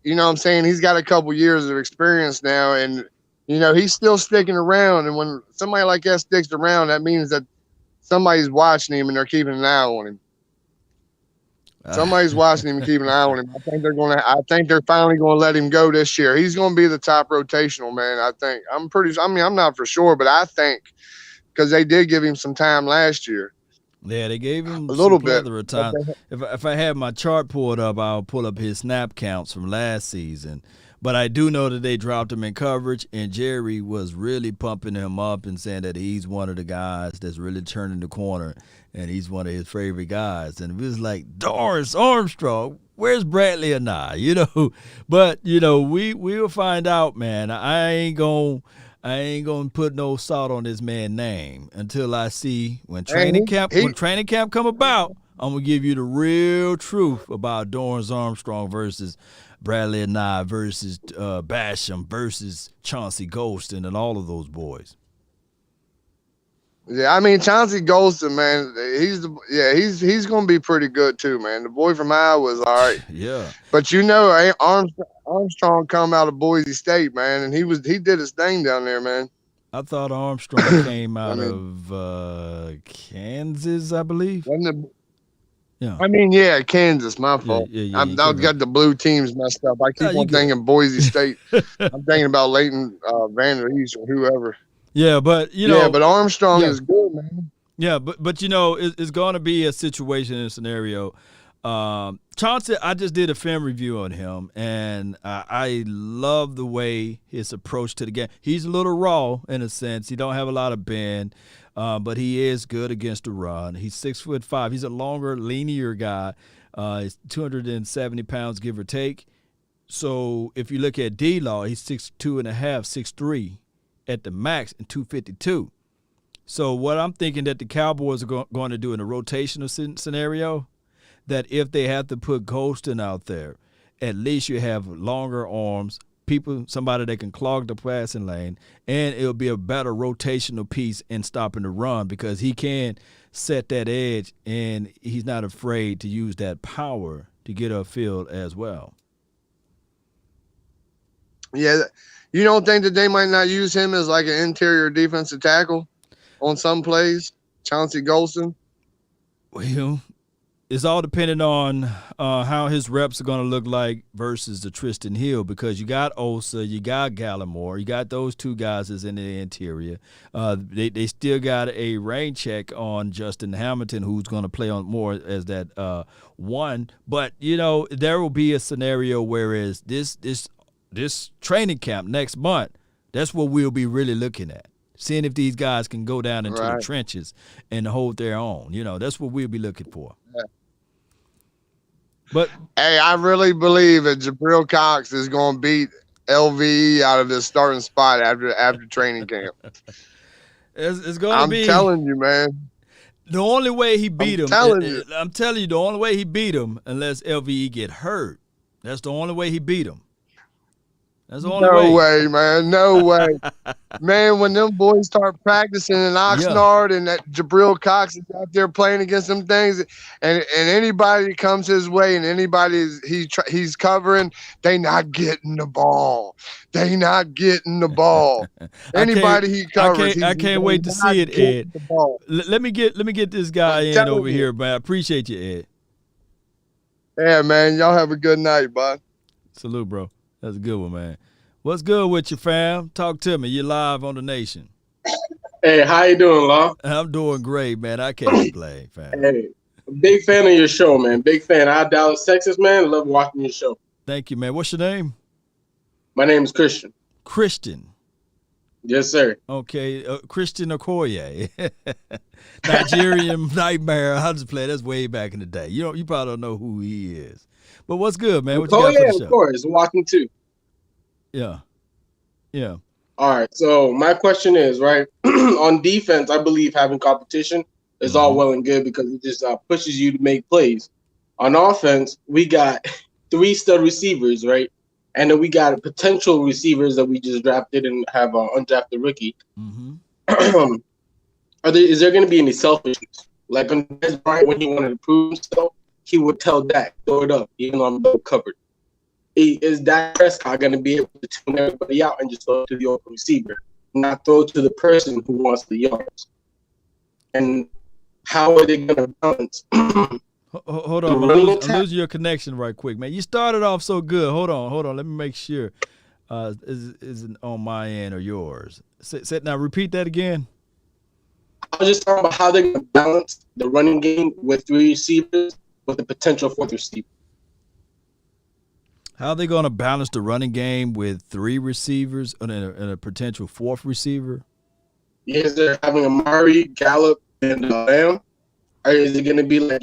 you know what I'm saying, he's got a couple years of experience now, and you know he's still sticking around. And when somebody like that sticks around, that means that somebody's watching him and they're keeping an eye on him. Somebody's watching him and keeping an eye on him. I think they're finally going to let him go this year. He's going to be the top rotational man. I think. I'm not for sure, but I think because they did give him some time last year. Yeah, they gave him a little bit of time. If I have my chart pulled up, I'll pull up his snap counts from last season. But I do know that they dropped him in coverage, and Jerry was really pumping him up and saying that he's one of the guys that's really turning the corner, and he's one of his favorite guys. And it was like, Dorrance Armstrong, where's Bradley and I? You know, but you know, we will find out, man. I ain't gonna put no salt on this man's name until I see when training camp come about. I'm gonna give you the real truth about Dorrance Armstrong versus Bradley and I versus Basham versus Chauncey Golston and all of those boys. Yeah, I mean Chauncey Golston, man, he's gonna be pretty good too, man. The boy from Iowa was all right. Yeah, but you know, Armstrong come out of Boise State, man, and he did his thing down there, man. I thought Armstrong came out of Kansas, I believe. Yeah. I mean, Kansas, my fault. I've got the blue teams messed up. I keep on thinking Boise State. I'm thinking about Leighton Vander East or whoever. Yeah, but you know. Yeah, but Armstrong is good, man. Yeah, but you know, it's going to be a situation and a scenario. Chauncey, I just did a film review on him, and I love the way his approach to the game. He's a little raw in a sense. He don't have a lot of bend. But he is good against the run. He's 6'5". He's a longer, leaner guy. He's 270 pounds, give or take. So if you look at D-Law, he's 6'2.5", 6'3" at the max and 252. So what I'm thinking that the Cowboys are going to do in a rotational scenario, that if they have to put Golston out there, at least you have longer arms, somebody that can clog the passing lane, and it'll be a better rotational piece in stopping the run because he can set that edge, and he's not afraid to use that power to get upfield as well. Yeah, you don't think that they might not use him as like an interior defensive tackle on some plays, Chauncey Golston? Well, it's all dependent on how his reps are going to look like versus the Tristan Hill, because you got Osa, you got Gallimore, you got those two guys that's in the interior. They still got a rain check on Justin Hamilton, who's going to play on more as that one. But, you know, there will be a scenario whereas this training camp next month, that's what we'll be really looking at. Seeing if these guys can go down into the trenches and hold their own. You know, that's what we'll be looking for. Yeah. But hey, I really believe that Jabril Cox is going to beat LVE out of this starting spot after training camp. It's going to be. I'm telling you, man. The only way he beat him. I'm telling you, the only way he beat him, unless LVE get hurt. That's the only way he beat him. That's the only No way, man. No way. Man, when them boys start practicing in Oxnard and that Jabril Cox is out there playing against them things, and anybody comes his way and anybody he's covering, they not getting the ball. They not getting the ball. Anybody he covers, I can't wait to see it, Ed. Let me get this guy in over here, man. I appreciate you, Ed. Yeah, man. Y'all have a good night, bud. Salute, bro. That's a good one, man. What's good with you, fam? Talk to me. You're live on the Nation. Hey, how you doing, Law? I'm doing great, man. I can't complain, fam. Hey, big fan of your show, man. Big fan. I'm Dallas, Texas, man. Love watching your show. Thank you, man. What's your name? My name is Christian. Christian. Yes, sir. Okay, Christian Okoye. Nigerian Nightmare. I'll just play. That's way back in the day. You probably don't know who he is. But what's good, man? What you got for the show? Of course. Watching too. Yeah. All right. So my question is, right, on defense, I believe having competition is all well and good because it just pushes you to make plays. On offense, we got 3 stud receivers, right? And then we got potential receivers that we just drafted and have an undrafted rookie. Mm-hmm. Is there going to be any selfishness? Like on Dez Bryant, when he wanted to prove himself, he would tell Dak, throw it up, even though I'm double covered. Is Dak Prescott going to be able to tune everybody out and just throw it to the open receiver, not throw it to the person who wants the yards? And how are they going to balance? Hold on, I'm losing your connection right quick, man. You started off so good. Hold on. Let me make sure. Is it on my end or yours? Now repeat that again. I was just talking about how they're going to balance the running game with 3 receivers with the potential 4th receiver. How are they going to balance the running game with 3 receivers and a potential 4th receiver? Is they're having Amari, Gallup, and Lamb? Or is it going to be like,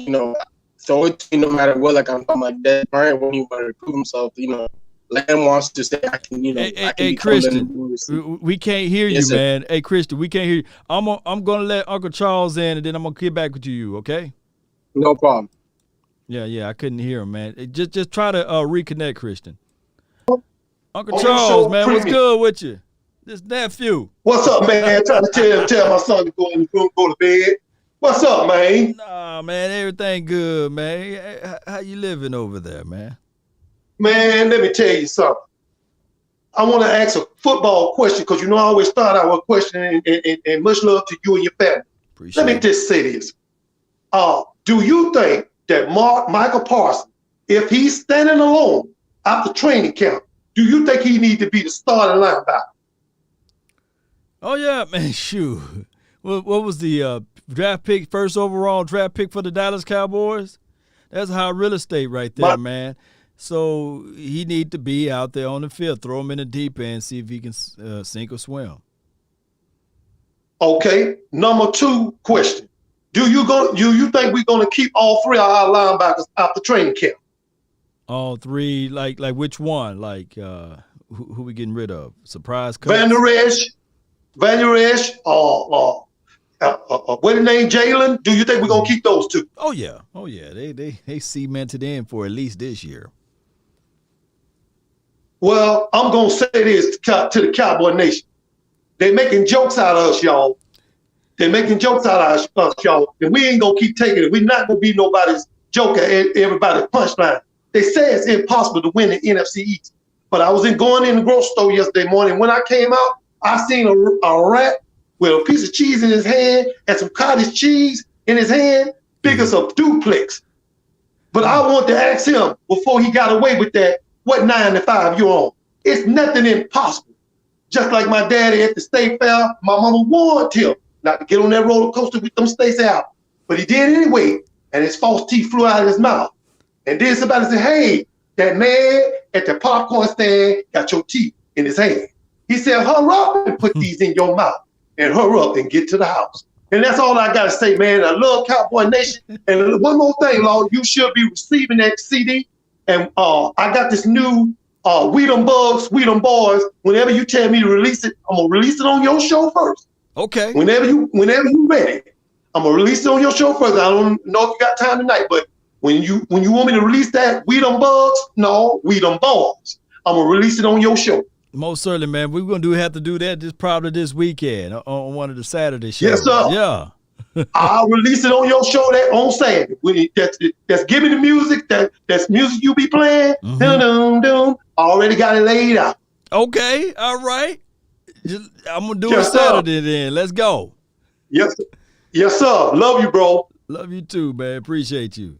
throw it to you no matter what? Like I'm talking about Dez Bryant when he wanted to prove himself. Lamb wants to say, I can, I can hey Christian, we can't hear you, man. Hey, Christian, we can't hear you. I'm going to let Uncle Charles in, and then I'm going to get back with you, okay? No problem. Yeah, I couldn't hear him, man. Just try to reconnect, Christian. Uncle Charles, man, what's good with you? This nephew. What's up, man? Trying to tell my son to go to bed. What's up, man? Nah, man, everything good, man. How you living over there, man? Man, let me tell you something. I want to ask a football question because I always start out with a question and much love to you and your family. Let me just say this. Do you think that Michael Parsons, if he's standing alone after training camp, do you think he needs to be the starting linebacker? Oh, yeah, man, shoot. What was the first overall draft pick for the Dallas Cowboys? That's high real estate right there, man. So he need to be out there on the field. Throw him in the deep end, see if he can sink or swim. Okay. Number 2 question. Do you think we're going to keep all 3 of our linebackers after training camp? All 3, like which one? Like who we getting rid of? Surprise cuts? Van Der Esch, what the name, Jalen? Do you think we're going to keep those 2? Oh, yeah. They cemented in for at least this year. Well, I'm going to say this to the Cowboy Nation. They're making jokes out of us, y'all. They're making jokes out of us, y'all. And we ain't going to keep taking it. We're not going to be nobody's joke at everybody's punchline. They say it's impossible to win the NFC East. But I was going in the grocery store yesterday morning. When I came out, I seen a rat with a piece of cheese in his hand and some cottage cheese in his hand, big as a duplex. But I want to ask him before he got away with that, what 9-5 you on? It's nothing impossible. Just like my daddy at the state fair, my mama warned him not to get on that roller coaster with them stakes out. But he did anyway, and his false teeth flew out of his mouth. And then somebody said, hey, that man at the popcorn stand got your teeth in his hand. He said, hurry up and put these in your mouth and hurry up and get to the house. And that's all I got to say, man. I love Cowboy Nation. And one more thing, Lord, you should be receiving that CD. And I got this new We Them Bugs, We Them Boys. Whenever you tell me to release it, I'm going to release it on your show first. Okay. Whenever you ready, I'm going to release it on your show first. I don't know if you got time tonight, but when you want me to release that We Them Bugs, no, We Them Boys. I'm going to release it on your show. Most certainly, man. We're gonna have to do that probably this weekend on one of the Saturday shows. Yes, sir. Yeah. I'll release it on your show that on Saturday. That's give me the music. That's music you be playing. Mm-hmm. Dum dum dum. Already got it laid out. Okay. All right. I'm gonna do Yes, it Saturday then. Let's go. Yes, sir. Yes, sir. Love you, bro. Love you too, man. Appreciate you.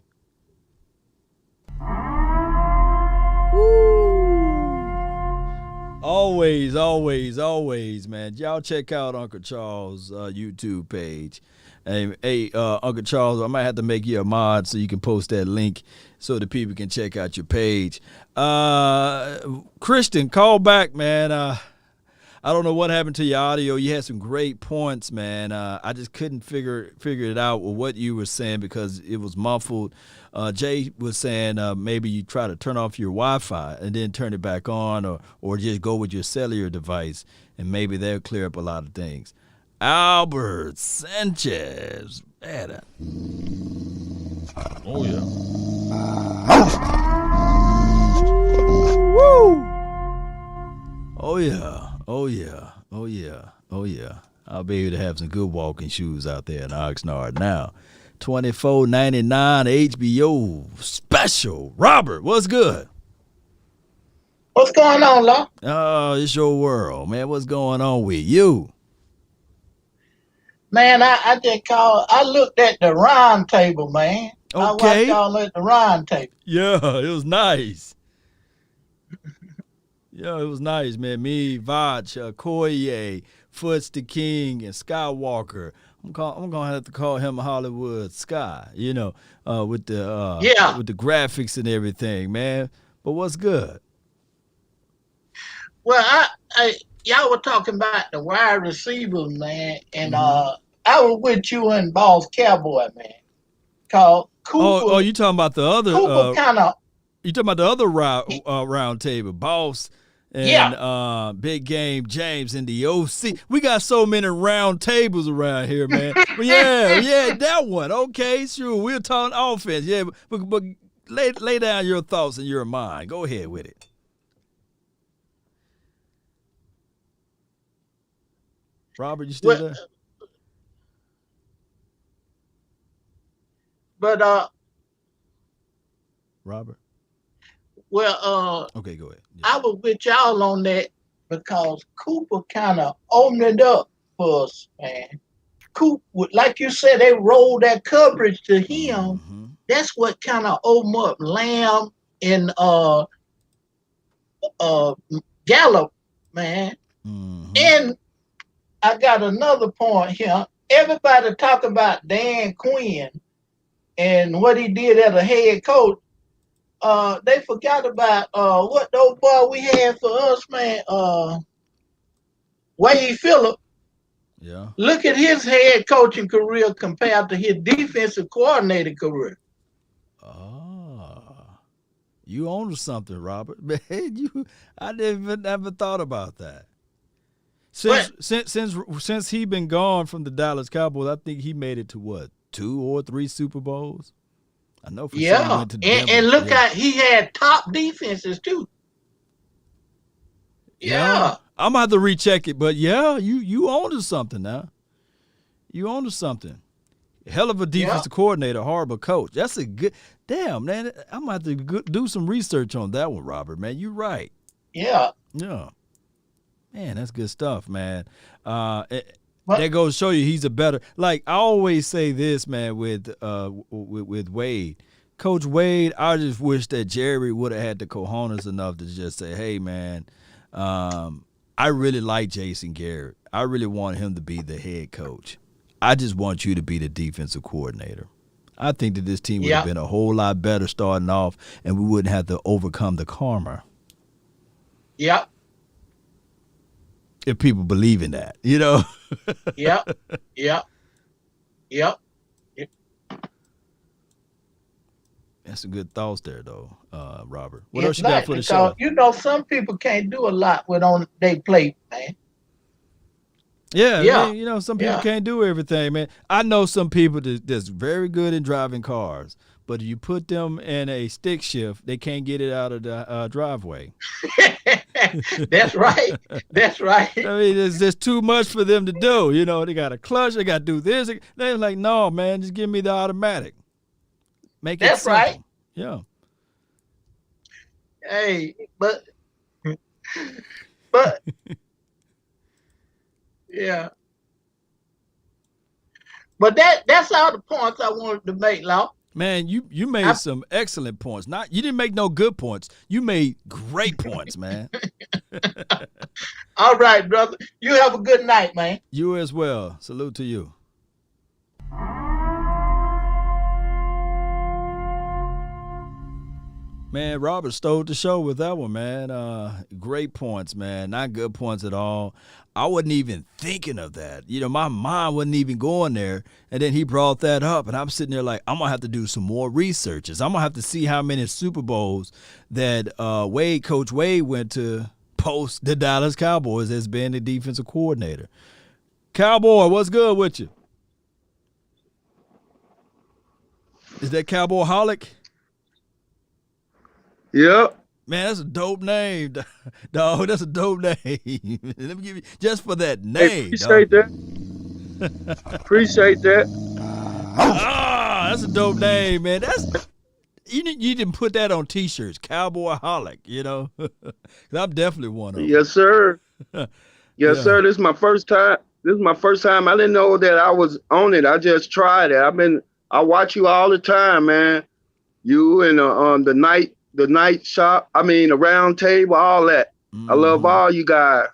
Always, always, always, man. Y'all check out Uncle Charles' YouTube page. Hey, Uncle Charles, I might have to make you a mod so you can post that link so the people can check out your page. Christian, call back, man. I don't know what happened to your audio. You had some great points, man. I just couldn't figure it out with what you were saying because it was muffled. Jay was saying maybe you try to turn off your Wi-Fi and then turn it back on, or just go with your cellular device, and maybe they'll clear up a lot of things. Albert Sanchez. Man, oh, yeah. Woo! Oh, yeah. Oh, yeah. Oh, yeah. Oh, yeah. I'll be able to have some good walking shoes out there in Oxnard now. $24.99 HBO special. Robert, what's good? What's going on, Law? Oh, it's your world, man. What's going on with you? Man, I just called. I looked at the round table, man. Okay. I watched y'all at the round table. Yeah, it was nice. Yeah, it was nice, man. Me, Vach, Koye, Foots the King, and Skywalker. I'm gonna have to call him Hollywood Sky, with the graphics and everything, man. But what's good? Well, I y'all were talking about the wide receivers, man, and I was with you and Boss Cowboy, man. Called Cooper. Oh, you talking about the other? Cooper kind of. You talking about the other round table, Boss and Big Game James and the OC. We got so many round tables around here, man. But yeah, that one. Okay, sure. We're talking offense. Yeah, but lay down your thoughts and your mind. Go ahead with it. Robert, you still there? But Robert. Well, okay, go ahead. Yeah. I was with y'all on that because Cooper kind of opened it up for us, man. Cooper, like you said, they rolled that coverage to him. Mm-hmm. That's what kind of opened up Lamb and Gallup, man. Mm-hmm. And I got another point here. Everybody talk about Dan Quinn and what he did as a head coach. They forgot about what the old boy we had for us, man. Wade Phillip. Yeah. Look at his head coaching career compared to his defensive coordinator career. You own something, Robert. Man, I never thought about that. Since he been gone from the Dallas Cowboys, I think he made it to what, 2 or 3 Super Bowls. I know for sure. He went to Denver. And look at he had top defenses too. Yeah. I'm gonna have to recheck it, but you own to something now. You own to something. Hell of a defensive coordinator, horrible coach. That's a good damn, man. I'm gonna have to do some research on that one, Robert. Man, you're right. Yeah. Yeah. Man, that's good stuff, man. That goes to show you he's a better. Like I always say this, man, with Wade, Coach Wade. I just wish that Jerry would have had the cojones enough to just say, "Hey, man, I really like Jason Garrett. I really want him to be the head coach. I just want you to be the defensive coordinator." I think that this team would have been a whole lot better starting off, and we wouldn't have to overcome the karma. Yep. If people believe in that, Yep. That's some good thoughts there, though, Robert. What else you got for the show? Some people can't do a lot with on they plate, man. Yeah. Man, some people can't do everything, man. I know some people that's very good in driving cars, but if you put them in a stick shift, they can't get it out of the driveway. That's right. That's right. I mean, it's just too much for them to do. You know, they got a clutch, they got to do this. They're like, no, man, just give me the automatic. Make it That's simple. right. Yeah. Hey, but yeah. But that's all the points I wanted to make, Law. Man, you made some excellent points. You didn't make no good points. You made great points, man. All right, brother. You have a good night, man. You as well. Salute to you. Man, Robert stole the show with that one, man. Great points, man. Not good points at all. I wasn't even thinking of that. You know, my mind wasn't even going there. And then he brought that up, and I'm sitting there like, I'm going to have to do some more researches. I'm going to have to see how many Super Bowls that Coach Wade went to post the Dallas Cowboys as being the defensive coordinator. Cowboy, what's good with you? Is that Cowboy Holic? Yep. Man, that's a dope name, dog. That's a dope name. Let me give you just for that name. Hey, appreciate that. Appreciate that. That's a dope name, man. You didn't put that on T-shirts, Cowboy Holic. You know, I'm definitely one of them. Yes, sir. Yes, sir. This is my first time. I didn't know that I was on it. I just tried it. I watch you all the time, man. You and the night shop. I mean, the round table, all that. I love all you guys.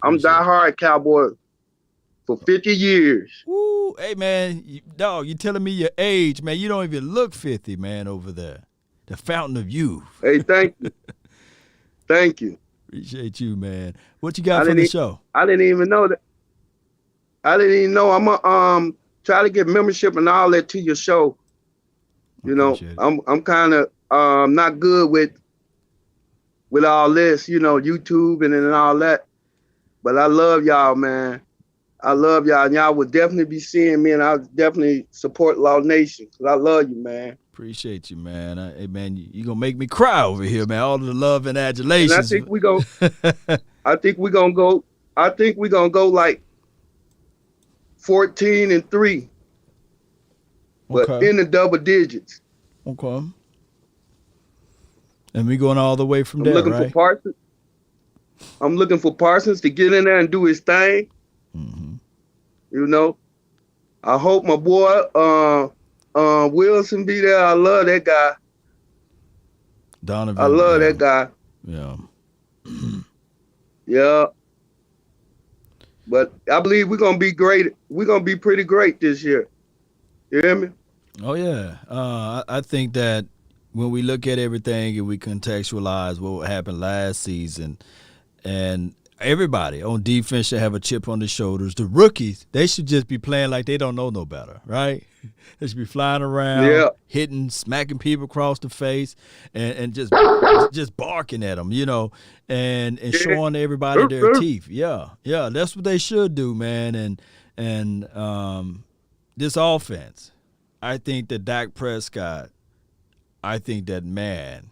I'm diehard Cowboy for 50 years. Woo, hey man, you telling me your age, man? You don't even look 50, man, over there. The fountain of youth. Hey, thank you. Thank you. Appreciate you, man. What you got for the show? I didn't even know that. I didn't even know. I'm gonna try to get membership and all that to your show. You know, I'm kind of not good with all this, you know, YouTube and all that. But I love y'all, man. I love y'all, and y'all would definitely be seeing me, and I'll definitely support Law Nation because I love you, man. Appreciate you, man. Hey, man, you gonna make me cry over here, man. All of the love and adulation. And I think we go. I think we're gonna go like 14-3, but in the double digits. Okay. And we going all the way from there, right? I'm looking for Parsons to get in there and do his thing. Mm-hmm. You know, I hope my boy Wilson be there. I love that guy. Donovan. I love that guy. Yeah. Yeah. But I believe we're gonna be great. We're gonna be pretty great this year. You hear me? Oh yeah. I think that when we look at everything and we contextualize what happened last season, and everybody on defense should have a chip on their shoulders. The rookies, they should just be playing like they don't know no better, right? They should be flying around, hitting, smacking people across the face, and just barking at them, you know, and showing everybody their teeth. Yeah, that's what they should do, man. And this offense, I think that Dak Prescott, man,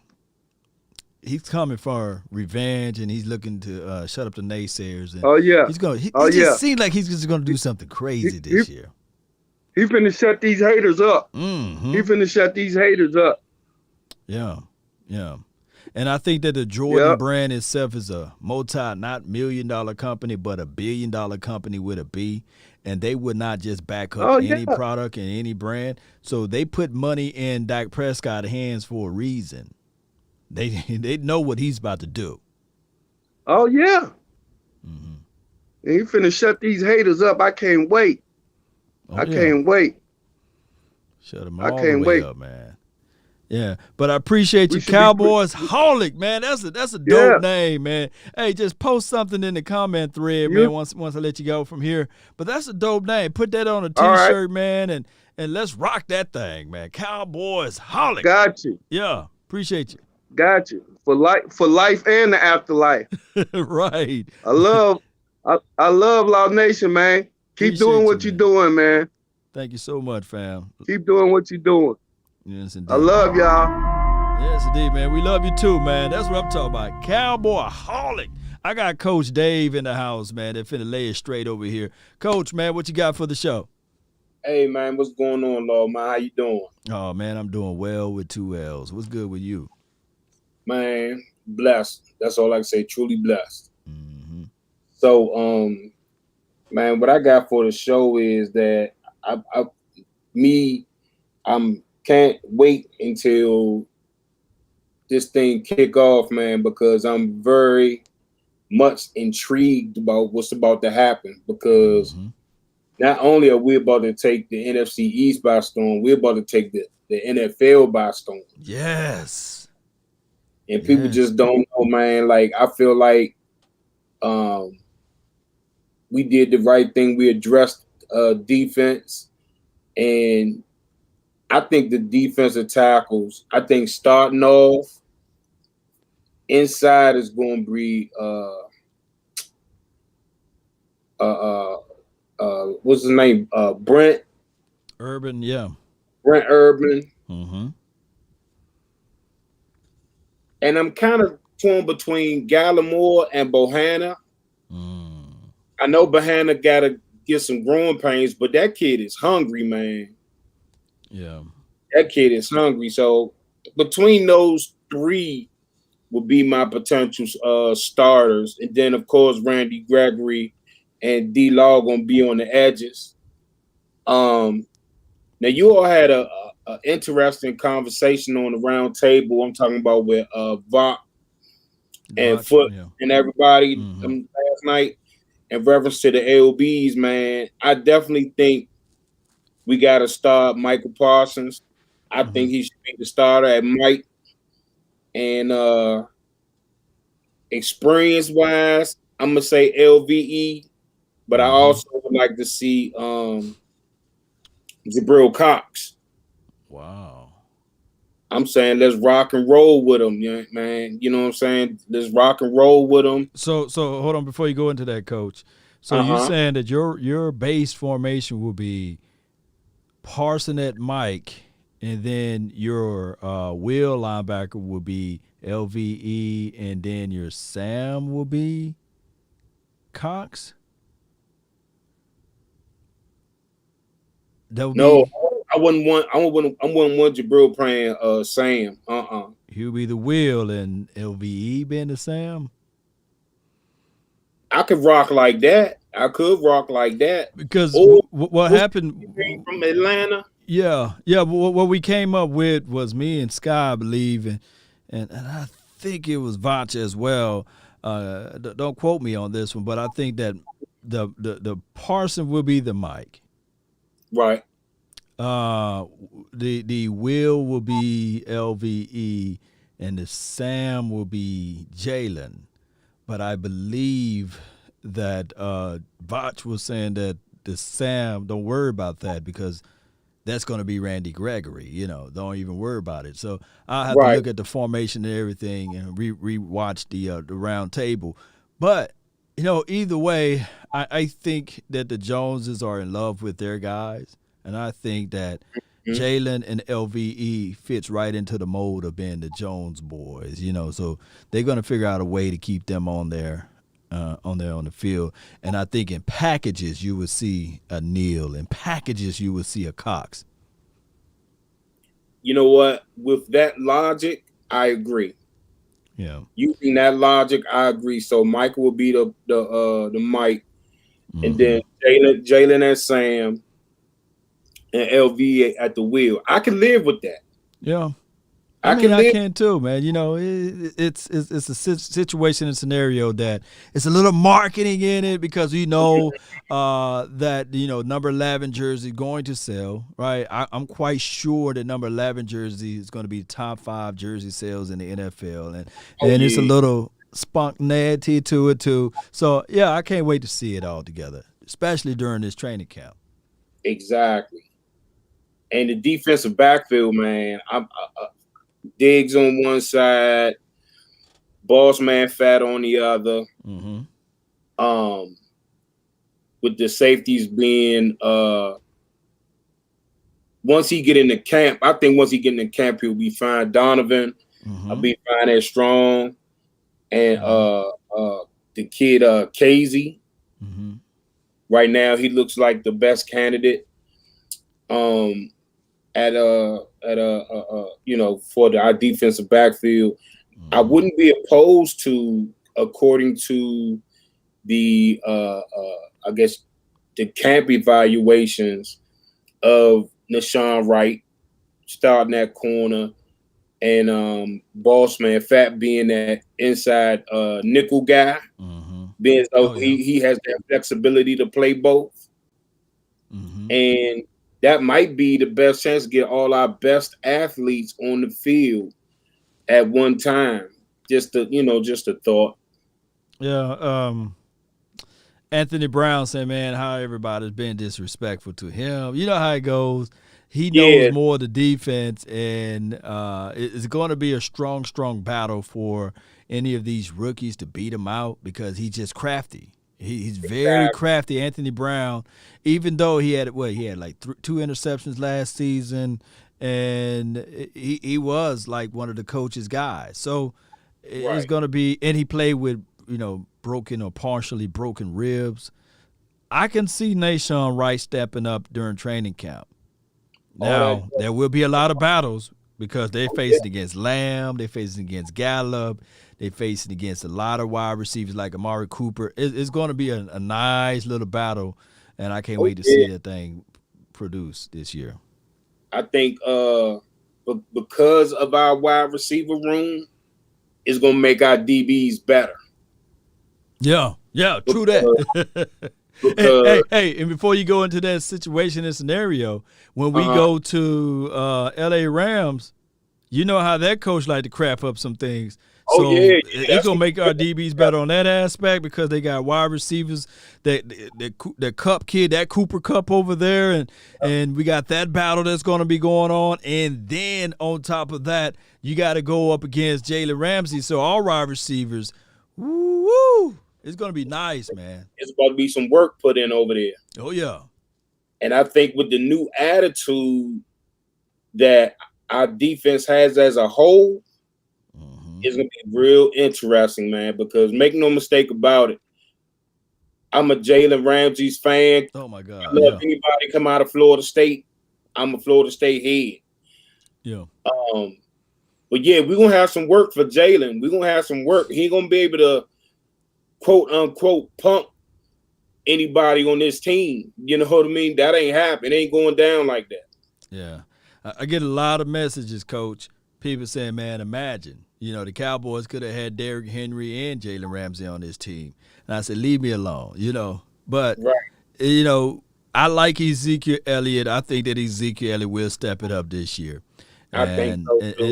he's coming for revenge, and he's looking to shut up the naysayers. And he's going. He just seems like he's just going to do something crazy this year. He's finna shut these haters up. Mm-hmm. He's finna shut these haters up. Yeah. And I think that the Jordan brand itself is a not $1 million company, but $1 billion company with a B. And they would not just back up any product and any brand. So they put money in Dak Prescott's hands for a reason. They know what he's about to do. Oh, yeah. Mm-hmm. And he finna shut these haters up. I can't wait. I can't wait. Shut them all the way up, man. Yeah, but I appreciate you, Cowboys Holic, man. That's a dope name, man. Hey, just post something in the comment thread, man, once I let you go from here. But that's a dope name. Put that on a T-shirt, man, and let's rock that thing, man. Cowboys Holic. Got you. Yeah, appreciate you. Got you. For life and the afterlife. Right. I love Law Nation, man. Keep doing what you're doing, man. Thank you so much, fam. Keep doing what you're doing. Yes, indeed. I love y'all. Yes, indeed, man. We love you too, man. That's what I'm talking about. Cowboy-holic. I got Coach Dave in the house, man. They're finna lay it straight over here. Coach, man, what you got for the show? Hey, man, what's going on, Lord, man? How you doing? Oh, man, I'm doing well with 2 L's. What's good with you? Man, blessed. That's all I can say. Truly blessed. Mm-hmm. So, man, what I got for the show is that I can't wait until this thing kick off, man, because I'm very much intrigued about what's about to happen. Because not only are we about to take the NFC East by storm, we're about to take the NFL by storm. Yes. And people just don't know, man. Like, I feel like we did the right thing. We addressed defense. And I think the defensive tackles, I think starting off inside is going to be what's his name? Brent Urban, yeah. Brent Urban. Mm-hmm. And I'm kind of torn between Gallimore and Bohanna. I know Bohanna got to get some growing pains, but that kid is hungry, man. Yeah. That kid is hungry. So between those three would be my potential starters. And then, of course, Randy Gregory and D-Law going to be on the edges. Now, you all had a interesting conversation on the round table. I'm talking about with Vaught and Foot and everybody last night. In reference to the AOBs, man, I definitely think we got to start Michael Parsons. I think he should be the starter at Mike. And experience-wise, I'm going to say LVE, but I also would like to see Jabril Cox. Wow. I'm saying let's rock and roll with him, man. You know what I'm saying? Let's rock and roll with him. So hold on before you go into that, Coach. So you're saying that your base formation will be Parson at Mike, and then your will linebacker will be LVE, and then your Sam will be Cox? That would No, be, I wouldn't want Jabril playing Sam. He'll be the Will and LVE being the Sam. I could rock like that. Because what happened from Atlanta? Yeah. What we came up with was me and Sky, I believe, and I think it was Vacha as well. Don't quote me on this one, but I think that the Parson will be the Mike. Right. The Will be LVE, and the Sam will be Jalen. But I believe that Vach was saying that the Sam, don't worry about that because that's going to be Randy Gregory. Don't even worry about it. So I'll have to look at the formation and everything and re-watch the round table. But, either way, I think that the Joneses are in love with their guys. And I think that Jalen and LVE fits right into the mold of being the Jones boys, So they're going to figure out a way to keep them on there on the field. And I think in packages you would see a Neal. In packages you would see a Cox. You know what? With that logic, I agree. Yeah. Using that logic, I agree. So Michael will be the Mike, and then Jalen and Sam. And LV at the wheel. I can live with that. Yeah. I can too, man. It's a situation and scenario that it's a little marketing in it because that number 11 jersey going to sell, right? I'm quite sure that number 11 jersey is going to be top 5 jersey sales in the NFL, and it's a little spontaneity to it too. So yeah, I can't wait to see it all together, especially during this training camp. Exactly. And the defensive backfield, man, Diggs on one side, Boss Man Fat on the other. With the safeties being once he get into camp, I think once he get into camp, he'll be fine. Donovan, I'll be fine as strong. And the kid Casey. Right now, he looks like the best candidate. For our defensive backfield. I wouldn't be opposed to, according to the I guess the camp evaluations of Nashawn Wright starting that corner, and Bossman Fat being that inside nickel guy, being so he has that flexibility to play both, and that might be the best chance to get all our best athletes on the field at one time. Just a thought. Yeah. Anthony Brown said, man, how everybody's been disrespectful to him. You know how it goes. He knows more of the defense, and it's going to be a strong, strong battle for any of these rookies to beat him out because he's just crafty. He's very crafty, Anthony Brown, even though he had like 2 interceptions last season, and he was like one of the coach's guys. So it's going to be – and he played with, broken or partially broken ribs. I can see Nashawn Wright stepping up during training camp. Now, there will be a lot of battles because they're facing against Lamb, they're facing against Gallup, they're facing against a lot of wide receivers like Amari Cooper. It's going to be a nice little battle, and I can't wait to see that thing produce this year. I think because of our wide receiver room, it's going to make our DBs better. Yeah, true that. Hey, and before you go into that situation and scenario, when we go to L.A. Rams, you know how that coach like to crap up some things. So it's going to make our DBs better on that aspect because they got wide receivers, that Cup kid, that Cooper Cup over there, and we got that battle that's going to be going on. And then on top of that, you got to go up against Jalen Ramsey. So all wide receivers, woo! It's going to be nice, man. It's about to be some work put in over there. Oh, yeah. And I think with the new attitude that our defense has as a whole, it's going to be real interesting, man, because make no mistake about it, I'm a Jalen Ramsey's fan. Oh, my God. I love anybody come out of Florida State. I'm a Florida State head. Yeah. But, yeah, we're going to have some work for Jalen. We're going to have some work. He ain't going to be able to quote unquote punk anybody on this team. You know what I mean? That ain't happening. It ain't going down like that. Yeah. I get a lot of messages, Coach. People saying, man, imagine, the Cowboys could have had Derrick Henry and Jalen Ramsey on this team. And I said, leave me alone, But, I like Ezekiel Elliott. I think that Ezekiel Elliott will step it up this year. And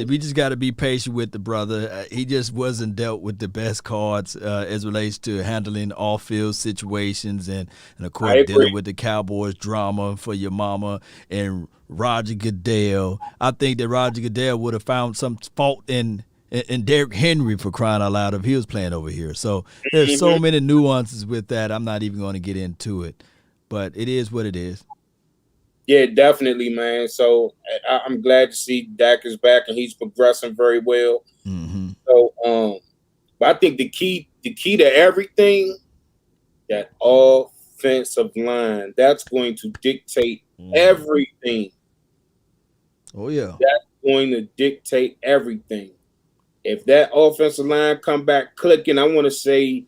we just got to be patient with the brother. He just wasn't dealt with the best cards as relates to handling off-field situations and of course, dealing with the Cowboys drama for your mama and Roger Goodell. I think that Roger Goodell would have found some fault in Derrick Henry, for crying out loud, if he was playing over here. So there's so many nuances with that. I'm not even going to get into it. But it is what it is. Yeah, definitely, man. So I'm glad to see Dak is back and he's progressing very well. So, but I think the key to everything, that offensive line, that's going to dictate everything. Oh yeah, that's going to dictate everything. If that offensive line come back clicking, I want to say,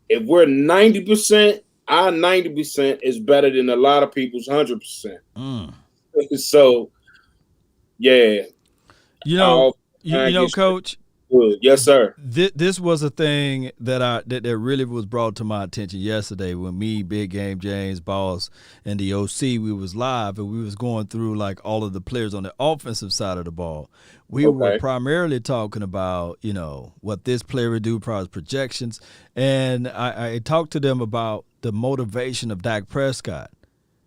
if we're 90%. Our 90% is better than a lot of people's 100%. So, yeah. Coach. Good. Yes, sir. This was a thing that really was brought to my attention yesterday when me, Big Game James, Boss, and the OC, we was live and we was going through like all of the players on the offensive side of the ball. We were primarily talking about, what this player would do as far as projections. And I talked to them about the motivation of Dak Prescott.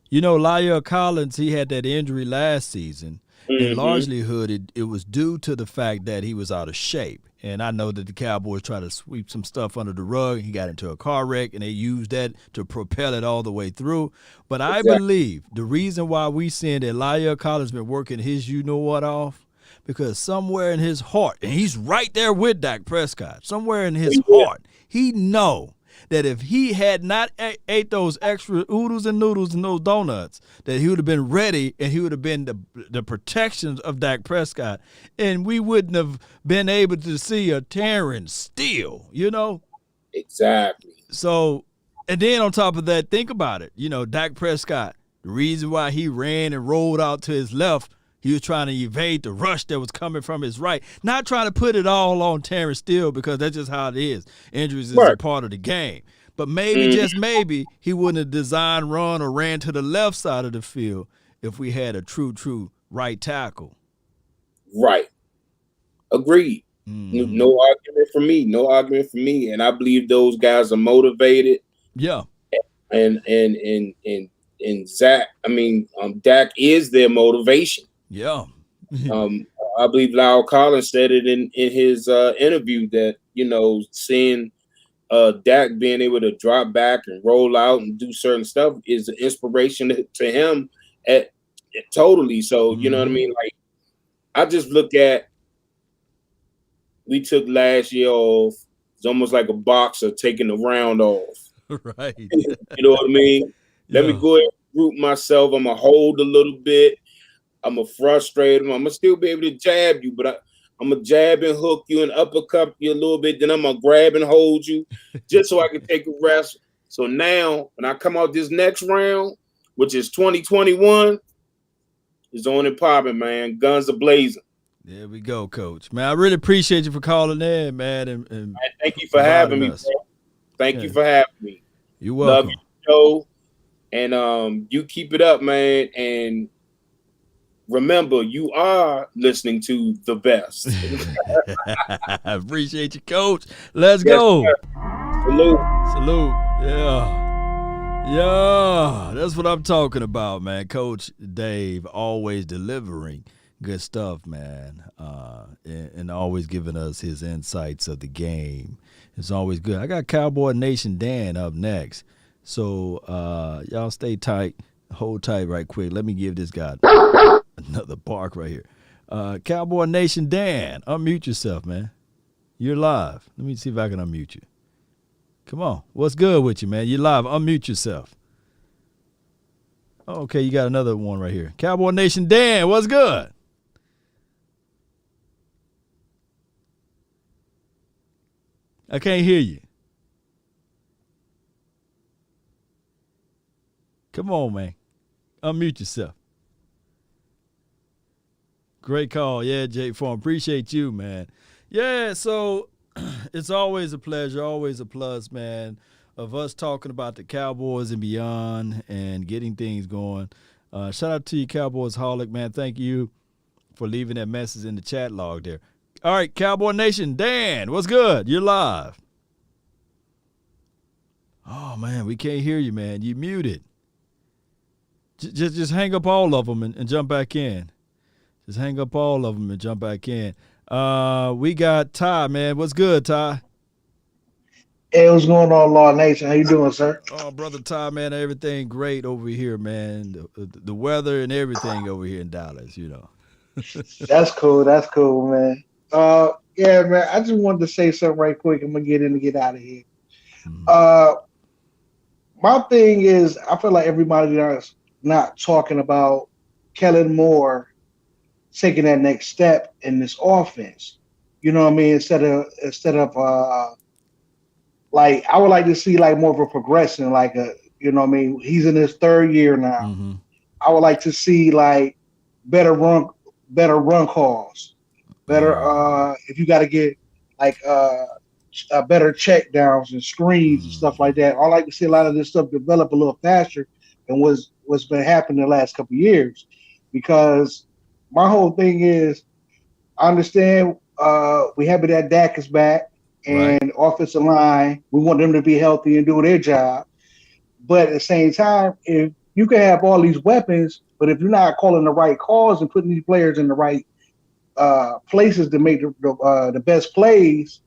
La'el Collins, he had that injury last season. in largelyhood, it was due to the fact that he was out of shape. And I know that the Cowboys tried to sweep some stuff under the rug. He got into a car wreck, and they used that to propel it all the way through. But I believe the reason why we seeing that La'el Collins been working his you-know-what off, because somewhere in his heart, and he's right there with Dak Prescott, somewhere in his heart, he know that if he had not ate those extra oodles and noodles and those donuts, that he would have been ready and he would have been the protections of Dak Prescott, and we wouldn't have been able to see a Terran steal, you know? Exactly. So, and then on top of that, think about it. You know, Dak Prescott, the reason why he ran and rolled out to his left, he was trying to evade the rush that was coming from his right. Not trying to put it all on Terrence Steele, because that's just how it is. Injuries is a part of the game. But maybe, just maybe, he wouldn't have designed run or ran to the left side of the field if we had a true right tackle. Right. Agreed. No argument for me. No argument for me. And I believe those guys are motivated. Yeah. And Zach, Dak is their motivation. Yeah. I believe La'el Collins said it in his interview that, you know, seeing Dak being able to drop back and roll out and do certain stuff is an inspiration to him totally. So, you know what I mean? Like, I just look at, we took last year off. It's almost like a boxer taking the round off. Right. You know what I mean? Let me go ahead and group myself. I'm going to hold a little bit. I'm going to frustrate him. I'm going to still be able to jab you, but I'm going to jab and hook you and uppercut you a little bit. Then I'm going to grab and hold you just so I can take a rest. So now when I come out this next round, which is 2021, it's on and popping, man. Guns are blazing. There we go, Coach. Man, I really appreciate you for calling in, man. And thank you for having me, bro. Thank you for having me. You're welcome. Love you, Joe. And you keep it up, man. And remember, you are listening to the best. I appreciate you, Coach. Let's go. Sir. Salute. Yeah. Yeah. That's what I'm talking about, man. Coach Dave always delivering good stuff, man. And always giving us his insights of the game. It's always good. I got Cowboy Nation Dan up next. So y'all stay tight. Hold tight right quick. Let me give this guy another bark right here. Cowboy Nation Dan, unmute yourself, man. You're live. Let me see if I can unmute you. Come on. What's good with you, man? You're live. Unmute yourself. Okay, you got another one right here. Cowboy Nation Dan, what's good? I can't hear you. Come on, man. Unmute yourself. Great call. Yeah, Jake Form. Appreciate you, man. Yeah, so it's always a pleasure, always a plus, man, of us talking about the Cowboys and beyond and getting things going. Shout out to you, Cowboys Holic, man. Thank you for leaving that message in the chat log there. All right, Cowboy Nation, Dan, what's good? You're live. Oh, man, we can't hear you, man. You muted. Just hang up all of them and jump back in. Just hang up all of them and jump back in. We got Ty, man. What's good, Ty? Hey, what's going on, Law Nation? How you doing, sir? Oh, Brother Ty, man, everything great over here, man. The weather and everything over here in Dallas, you know. That's cool. That's cool, man. Yeah, man, I just wanted to say something right quick. I'm going to get in and get out of here. My thing is, I feel like everybody is not talking about Kellen Moore taking that next step in this offense. You know what I mean? Instead of like, I would like to see like more of a progression, like you know what I mean? He's in his third year now. Mm-hmm. I would like to see like better run calls, better if you got to get like better check downs and screens and stuff like that. I like to see a lot of this stuff develop a little faster than what's been happening the last couple of years, because my whole thing is, I understand we happy that Dak is back and offensive line, we want them to be healthy and do their job. But at the same time, if you can have all these weapons, but if you're not calling the right calls and putting these players in the right places to make the best plays,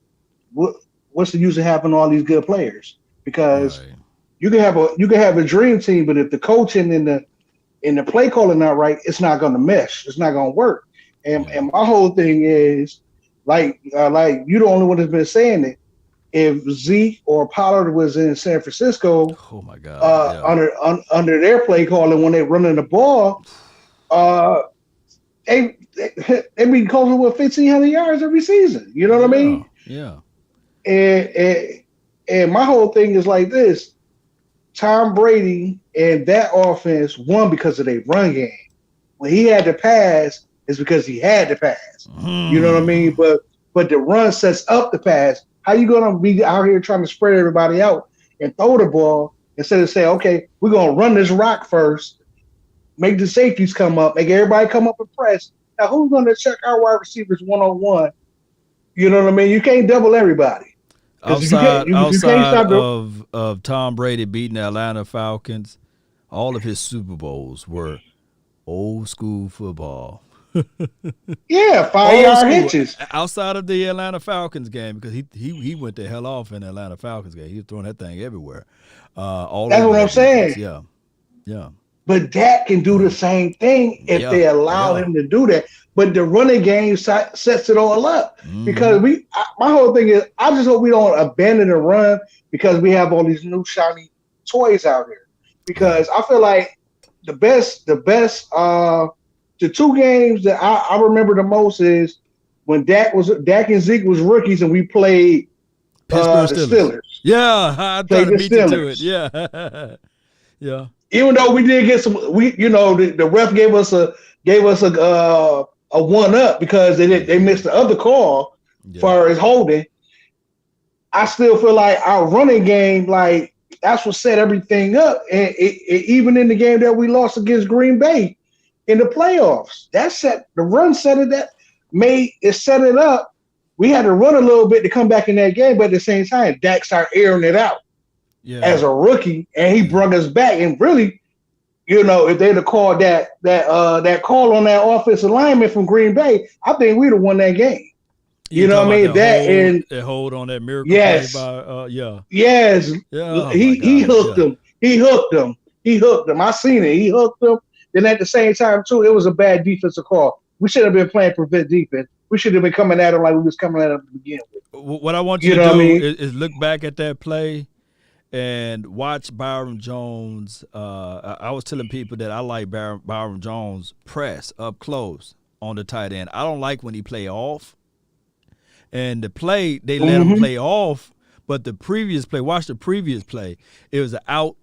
what's the use of having all these good players? Because you can have a dream team, but if the coaching and the play calling not right, it's not going to mesh. It's not going to work. And my whole thing is like you the only one that's been saying it. If Zeke or Pollard was in San Francisco, oh my God, under their play calling when they're running the ball, they be closing with 1,500 yards every season. You know what I mean? Yeah. And my whole thing is like this: Tom Brady and that offense won because of their run game. When he had to pass, it's because he had to pass. You know what I mean? But the run sets up the pass. How you gonna be out here trying to spread everybody out and throw the ball instead of say, okay, we're gonna run this rock first, make the safeties come up, make everybody come up and press. Now who's gonna check our wide receivers 1-on-1? You know what I mean? You can't double everybody. Outside of Tom Brady beating the Atlanta Falcons, all of his Super Bowls were old school football. Yeah, 5-yard hitches. Outside of the Atlanta Falcons game, because he went the hell off in the Atlanta Falcons game. He was throwing that thing everywhere. That's what I'm saying. Yeah. But Dak can do the same thing if they allow him to do that. But the running game sets it all up. Because my whole thing is, I just hope we don't abandon the run because we have all these new shiny toys out here. Because I feel like the two games that I remember the most is when Dak and Zeke was rookies and we played the Steelers. Yeah, I'm trying to beat you to it. Yeah, yeah. Even though we did get the ref gave us a 1-up because they missed the other call far as holding. I still feel like our running game, like that's what set everything up. And even in the game that we lost against Green Bay in the playoffs, the run set it up. We had to run a little bit to come back in that game, but at the same time, Dak started airing it out as a rookie, and he brought us back. And really, if they'd have called that call on that offensive lineman from Green Bay, I think we'd have won that game. You know what I mean? That hold on that miracle play by yes. Oh he hooked him. He hooked him. I seen it. He hooked him. Then at the same time too, it was a bad defensive call. We should have been playing prevent defense. We should have been coming at him like we was coming at him to begin with. What I want you to do is look back at that play and watch Byron Jones. I was telling people that I like Byron Jones press up close on the tight end. I don't like when he play off. And the play, they let him play off, but the previous play, watch the previous play. It was an out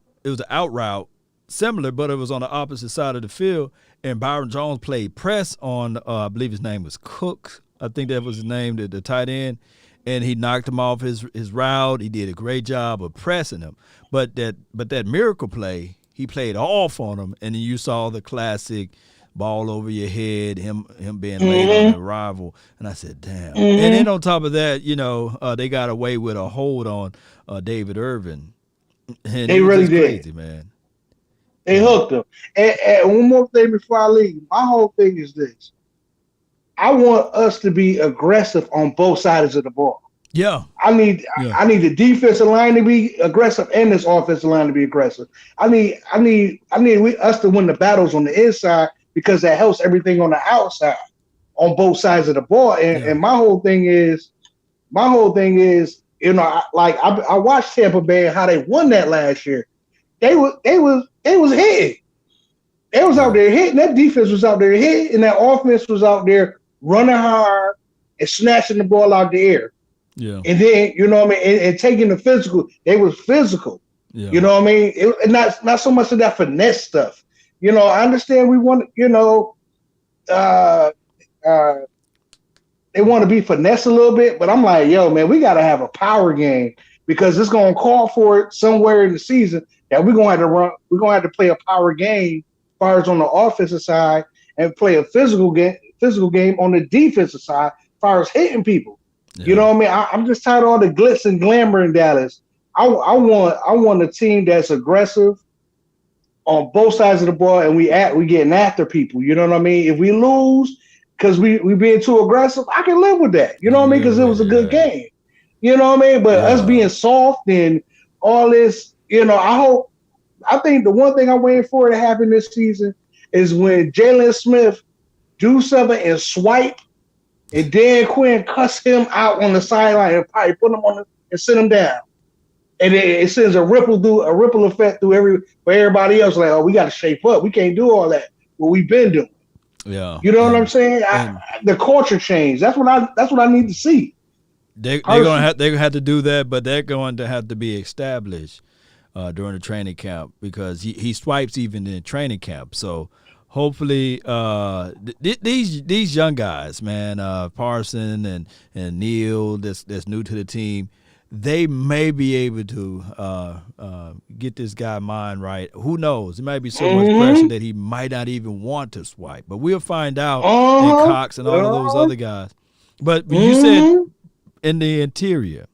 route, similar, but it was on the opposite side of the field. And Byron Jones played press on, I believe his name was Cook. I think that was his name, the tight end. And he knocked him off his route. He did a great job of pressing him. But that miracle play, he played off on him, and then you saw the classic ball over your head, him being late on the rival. And I said, damn. And then on top of that, they got away with a hold on David Irvin. And they really did. Crazy, man. They hooked him. And one more thing before I leave. My whole thing is this. I want us to be aggressive on both sides of the ball. Yeah. I need the defensive line to be aggressive and this offensive line to be aggressive. I need us to win the battles on the inside because that helps everything on the outside on both sides of the ball. And my whole thing is, I watched Tampa Bay and how they won that last year. They was hitting. They was out there hitting. That defense was out there hitting, and that offense was out there running hard and snatching the ball out the air. Yeah. And then, and taking the physical. They was physical. Yeah. You know what I mean? Not so much of that finesse stuff. I understand we want, they want to be finesse a little bit, but I'm like, yo, man, we got to have a power game because it's going to call for it somewhere in the season that we're going to have to run. We're going to have to play a power game as far as on the offensive side and play a physical game on the defensive side as far as hitting people. Yeah. You know what I mean? I'm just tired of all the glitz and glamour in Dallas. I want a team that's aggressive on both sides of the ball, and we getting after people. You know what I mean? If we lose because we being too aggressive, I can live with that. You know what I mean? Because it was a good game. You know what I mean? But us being soft and all this, I think the one thing I'm waiting for to happen this season is when Jalen Smith do something and swipe, and Dan Quinn cuss him out on the sideline and probably put him on and sit him down. And it sends a ripple effect through for everybody else. Like, oh, we got to shape up. We can't do all that. What we've been doing. Yeah, you know what I'm saying. The culture change. That's what I need to see. They're gonna have to do that, but they're going to have to be established during the training camp because he swipes even in training camp. So hopefully, these young guys, man, Parson and Neal, that's new to the team. They may be able to get this guy mind right. Who knows? It might be so much pressure that he might not even want to swipe. But we'll find out. And Cox and all of those other guys. But you said in the interior,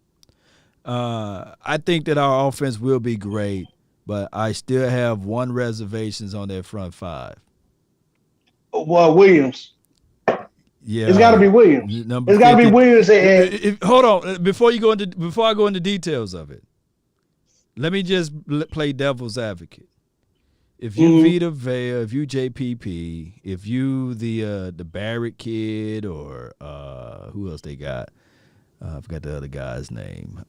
I think that our offense will be great, but I still have one reservations on their front five. Well, Williams. Yeah, it's got to be Williams. It's got to be Williams. Hold on, before I go into details of it, let me just play devil's advocate. If you Vita Vea, if you JPP, if you the Barrett kid, or who else they got? I forgot the other guy's name.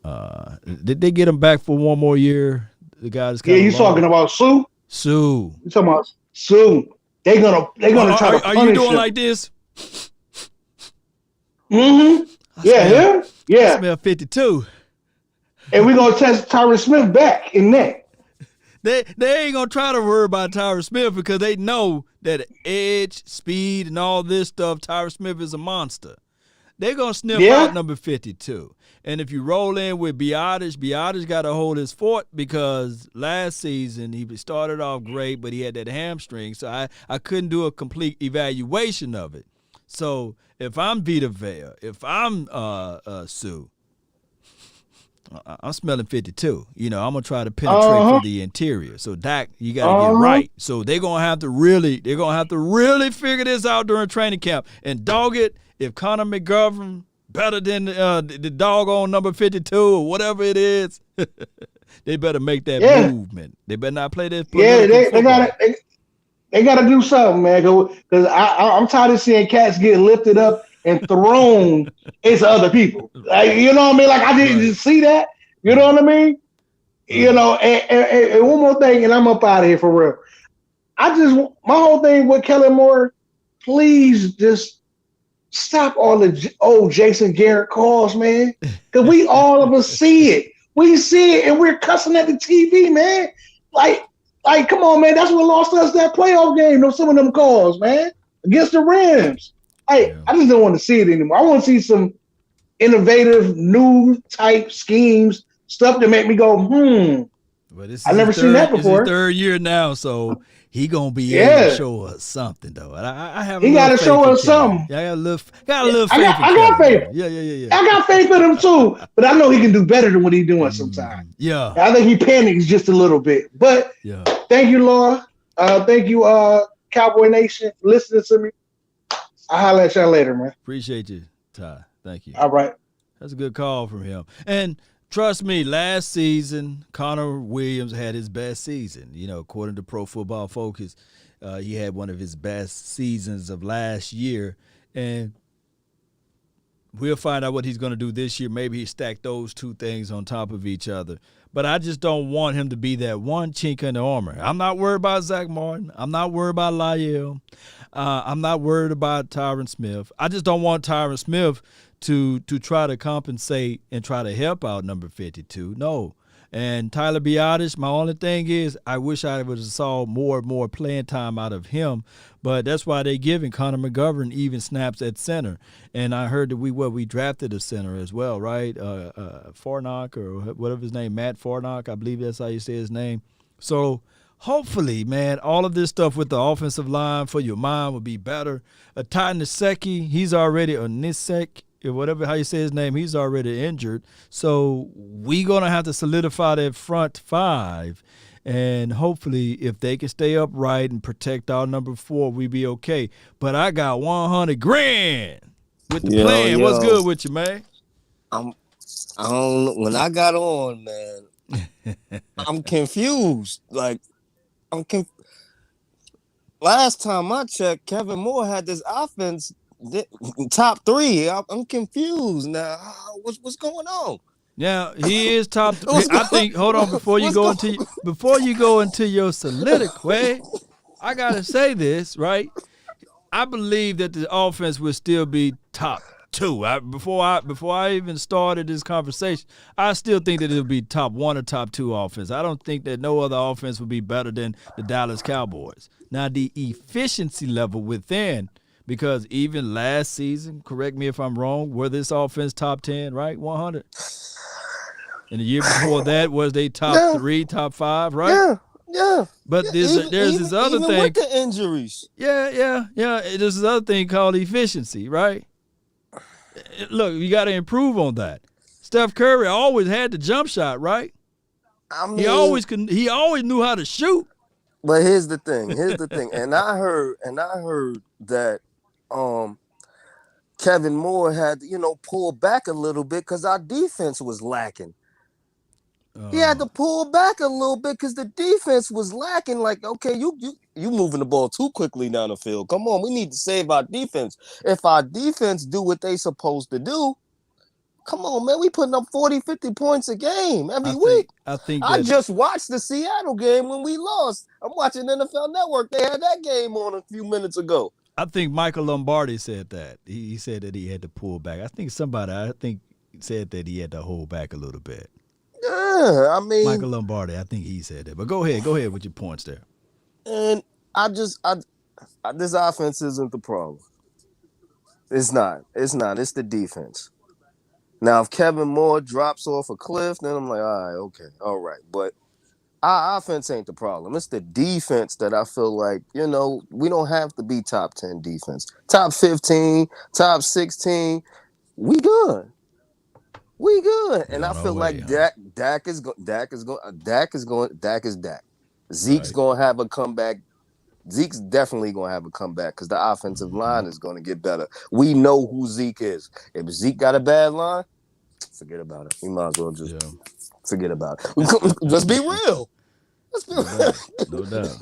Did they get him back for one more year? The guy that's you talking about Sue? Sue. You talking about Sue? They're gonna try to punish him. Are you doing like this? Yeah. I smell 52. And we're gonna test Tyron Smith back in that. They ain't gonna try to worry about Tyron Smith because they know that edge, speed, and all this stuff, Tyron Smith is a monster. They're gonna sniff out number 52. And if you roll in with Biotis got to hold his fort because last season he started off great, but he had that hamstring, so I couldn't do a complete evaluation of it. So if I'm Vita Vea, if I'm Sue, I'm smelling 52. I'm gonna try to penetrate from the interior. So Dak, you gotta get right. So they're gonna have to really figure this out during training camp and dog it. If Connor McGovern better than the doggone number 52 or whatever it is, they better make that movement. They better not play this. They gotta do something, man. Because I'm tired of seeing cats get lifted up and thrown into other people. You know what I mean? Like I didn't see that. You know what I mean? And one more thing, and I'm up out of here for real. My whole thing with Kellen Moore, please just stop all the old Jason Garrett calls, man. Because we all of us see it. We see it, and we're cussing at the TV, man. Like, come on, man. That's what lost us that playoff game. Some of them calls, man, against the Rams. I just don't want to see it anymore. I want to see some innovative, new type schemes, stuff that make me go, Well, I've never seen that before. It's his third year now, so he gonna be able to show us something, though. I have. He got to show us something. Yeah, I got a little faith. I got faith. Yeah. I got faith in him too, but I know he can do better than what he's doing sometimes. Yeah. I think he panics just a little bit, but thank you, Laura. Thank you, Cowboy Nation, for listening to me. I'll holler at y'all later, man. Appreciate you, Ty. Thank you. All right. That's a good call from him. And trust me, last season, Connor Williams had his best season. According to Pro Football Focus, he had one of his best seasons of last year. And we'll find out what he's going to do this year. Maybe he stacked those two things on top of each other. But I just don't want him to be that one chink in the armor. I'm not worried about Zach Martin. I'm not worried about Lyell. I'm not worried about Tyron Smith. I just don't want Tyron Smith to try to compensate and try to help out number 52. No. And Tyler Biotis, my only thing is I wish I would have saw more playing time out of him. But that's why they're giving Connor McGovern even snaps at center. And I heard that we drafted a center as well, right? Farnock or whatever his name, Matt Farnock, I believe that's how you say his name. So hopefully, man, all of this stuff with the offensive line for your mind will be better. Ty Niseki, he's already a Nisek, whatever how you say his name, he's already injured. So we're going to have to solidify that front five. And hopefully, if they can stay upright and protect our number 4, we be okay. But I got 100 grand with the plan. What's good with you, man? I don't. When I got on, man, I'm confused. Like, last time I checked, Kevin Moore had this offense top 3. I'm confused now. What's going on? Now he is top 3. I think. Hold on, before you go into your soliloquy, I gotta say this, right? I believe that the offense will still be top 2. Before I even started this conversation, I still think that it'll be top 1 or top 2 offense. I don't think that no other offense will be better than the Dallas Cowboys. Now the efficiency level within, because even last season, correct me if I'm wrong, were this offense top 10, right? 100. And the year before that, was they top 3, top 5, right? Yeah. But there's this other thing. With the injuries. Yeah. There's this other thing called efficiency, right? Look, you got to improve on that. Steph Curry always had the jump shot, right? I mean, he always knew how to shoot. But here's the thing. And I heard that Kevin Moore had pull back a little bit because our defense was lacking. He had to pull back a little bit because the defense was lacking. Like, okay, you moving the ball too quickly down the field. Come on, we need to save our defense. If our defense do what they supposed to do, come on, man, we putting up 40, 50 points a game every week. I just watched the Seattle game when we lost. I'm watching NFL Network. They had that game on a few minutes ago. I think Michael Lombardi said that. He said that he had to pull back. I think said that he had to hold back a little bit. Yeah, I mean, Michael Lombardi, I think he said that. But go ahead with your points there. And this offense isn't the problem. It's not. It's the defense. Now, if Kevin Moore drops off a cliff, then I'm like, all right. But our offense ain't the problem. It's the defense that I feel like, we don't have to be top 10 defense. Top 15, top 16, we good. And I feel like Dak is Dak. Zeke's going to have a comeback. Zeke's definitely going to have a comeback because the offensive line is going to get better. We know who Zeke is. If Zeke got a bad line, forget about it. You might as well just forget about it. Let's be real. No doubt.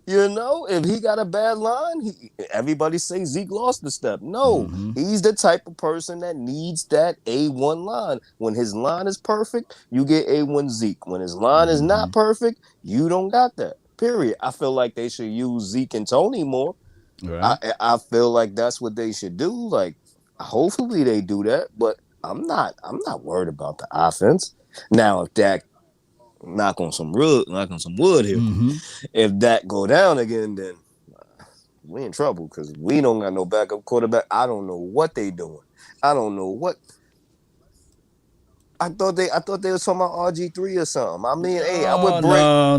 If he got a bad line, everybody say Zeke lost the step. No, he's the type of person that needs that A1 line. When his line is perfect, you get A1 Zeke. When his line is not perfect, you don't got that. Period. I feel like they should use Zeke and Tony more. Right. I feel like that's what they should do. Like, hopefully they do that, but I'm not worried about the offense. Now, if Dak knock on some wood here. If that go down again, then we in trouble because we don't got no backup quarterback. I don't know what they doing. I don't know what. I thought they were talking about RG3 or something. I mean, I would break.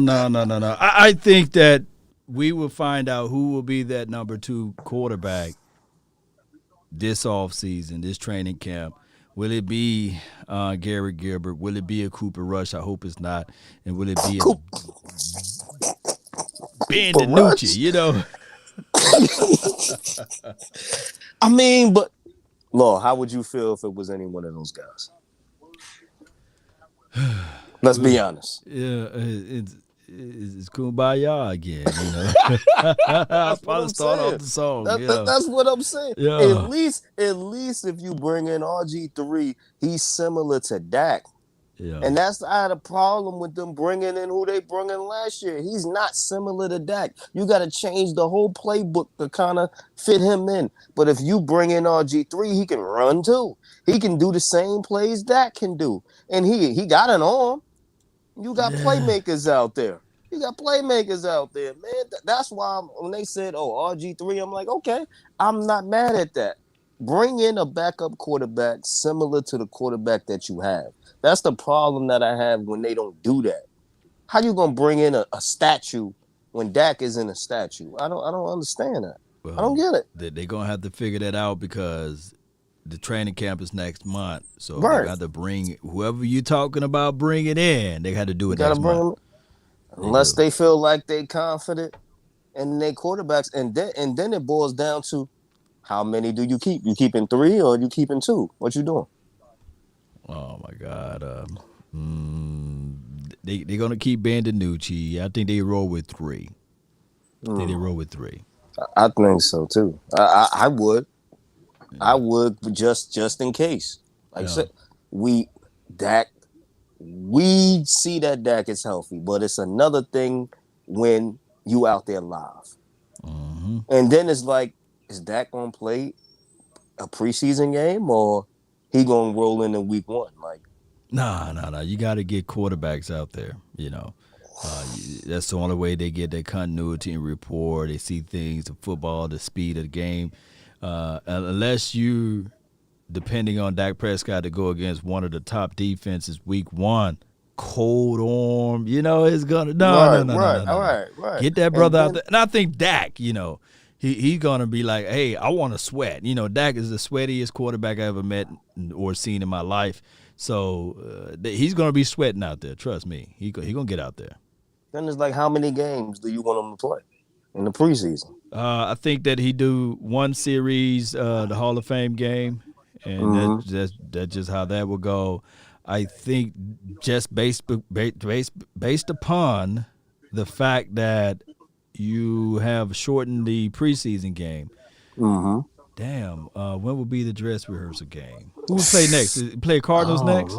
No. I think that we will find out who will be that number 2 quarterback this offseason, this training camp. Will it be Gary Gilbert? Will it be a Cooper Rush? I hope it's not. And will it be a Ben DiNucci, I mean, but, Law, how would you feel if it was any one of those guys? Let's be honest. Yeah, it's Kumbaya again, I probably start off the song. That's what I'm saying. Yeah. At least if you bring in RG3, he's similar to Dak. Yeah. And I had a problem with them bringing in who they brought in last year. He's not similar to Dak. You got to change the whole playbook to kind of fit him in. But if you bring in RG3, he can run too. He can do the same plays Dak can do. And he got an arm. You got playmakers out there. Man. That's why when they said, RG3, I'm like, okay, I'm not mad at that. Bring in a backup quarterback similar to the quarterback that you have. That's the problem that I have when they don't do that. How you gonna bring in a statue when Dak isn't a statue? I don't understand that. Well, I don't get it. They're gonna have to figure that out because the training camp is next month. So right. they got to bring whoever you're talking about bringing in. They got to do it next month. Unless they feel like they confident in their quarterbacks, and then it boils down to how many do you keep? You keeping 3 or you keeping 2? What you doing? Oh my God. They're gonna keep Ben DiNucci. I think they roll with 3. I think they roll with 3. I think so too. I would. I would just in case. Like I said, Dak. We see that Dak is healthy, but it's another thing when you out there live. And then it's like, is Dak gonna play a preseason game or he gonna roll in week 1? Like, No. You got to get quarterbacks out there. That's the only way they get that continuity and rapport. They see things, the football, the speed of the game. Unless you, depending on Dak Prescott, to go against one of the top defenses week 1, cold arm, it's gonna no. Get that brother out there. And I think Dak, he's gonna be like, hey, I want to sweat. Dak is the sweatiest quarterback I ever met or seen in my life. So he's gonna be sweating out there. Trust me, he gonna get out there. Then it's like, how many games do you want him to play in the preseason? I think that he do one series, the Hall of Fame game, and that's just how that will go. I think just based upon the fact that you have shortened the preseason game. Damn, when will be the dress rehearsal game? Who will play next? Play Cardinals next?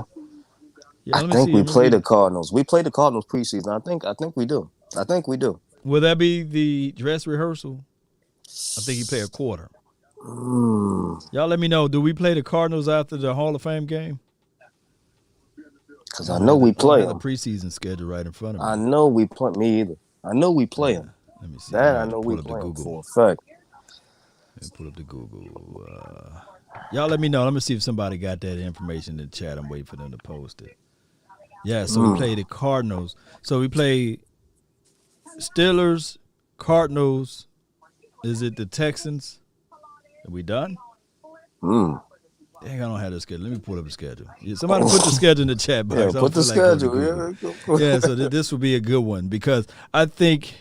I think we play the Cardinals. We play the Cardinals preseason. I think we do. Will that be the dress rehearsal? I think you play a quarter. Y'all let me know. Do we play the Cardinals after the Hall of Fame game? Because I know we play them. The preseason schedule right in front of me. I know we play. Me either. I know we play them. Let me see. That I know we play them for a fact. Let me pull up the Google. Y'all let me know. Let me see if somebody got that information in the chat. I'm waiting for them to post it. Yeah, so we play the Cardinals. So we play Steelers, Cardinals. Is it the Texans? Are we done? Dang, I don't have the schedule. Let me pull up the schedule. Yeah, somebody put the schedule in the chat box. Yeah, put the schedule. Yeah, so this will be a good one because I think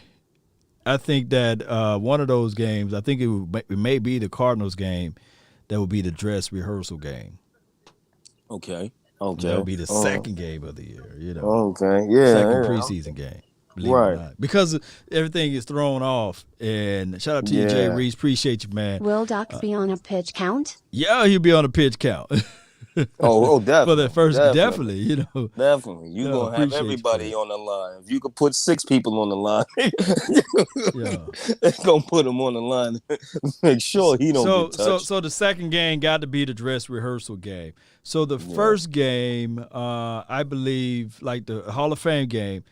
that one of those games, I think it may be the Cardinals game that will be the dress rehearsal game. Okay. That will be the second game of the year, Okay, yeah. Second preseason game. Believe it or not. Because everything is thrown off. And shout out to you, Jay Reese. Appreciate you, man. Will Doc be on a pitch count? Yeah, he'll be on a pitch count. Definitely. For the first, definitely. Definitely. You're going to have everybody on the line. If you could put 6 people on the line, they're going to put them on the line. Make sure he don't get touched. So the second game got to be the dress rehearsal game. So the first game, I believe, like the Hall of Fame game,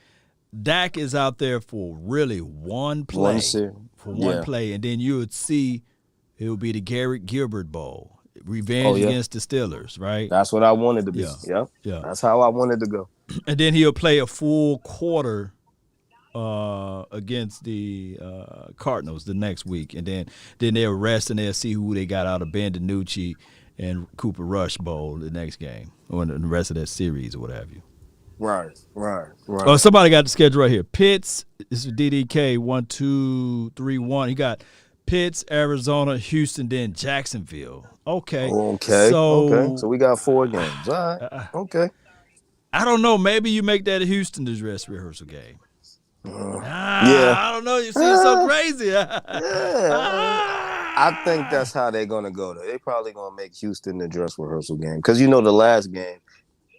Dak is out there for really one play. One play. And then you would see it would be the Garrett Gilbert Bowl. Revenge against the Steelers, right? That's what I wanted to be. Yeah. That's how I wanted to go. And then he'll play a full quarter against the Cardinals the next week. And then they'll rest and they'll see who they got out of Ben DiNucci and Cooper Rush Bowl the next game or in the rest of that series or what have you. Right. Oh, somebody got the schedule right here. Pitts, this is DDK 1, 2, 3, 1. He got Pitts, Arizona, Houston, then Jacksonville. Okay. So we got 4 games. All right. Okay. I don't know. Maybe you make that a Houston dress rehearsal game. I don't know. You seem so crazy. I think that's how they're gonna go. They're probably gonna make Houston the dress rehearsal game because the last game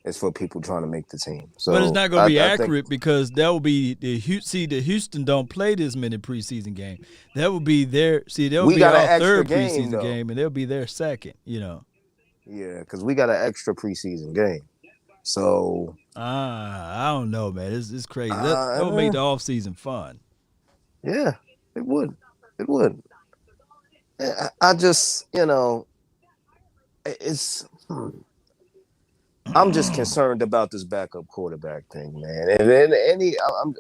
is for people trying to make the team. So, but it's not gonna be accurate because that will be the Houston don't play this many preseason games. That will be their they'll be our third preseason game and they'll be their second. Yeah, because we got an extra preseason game. So I don't know, man. It's crazy. That would make the offseason fun. Yeah, it would. It would. I just, it's. I'm just concerned about this backup quarterback thing, man. And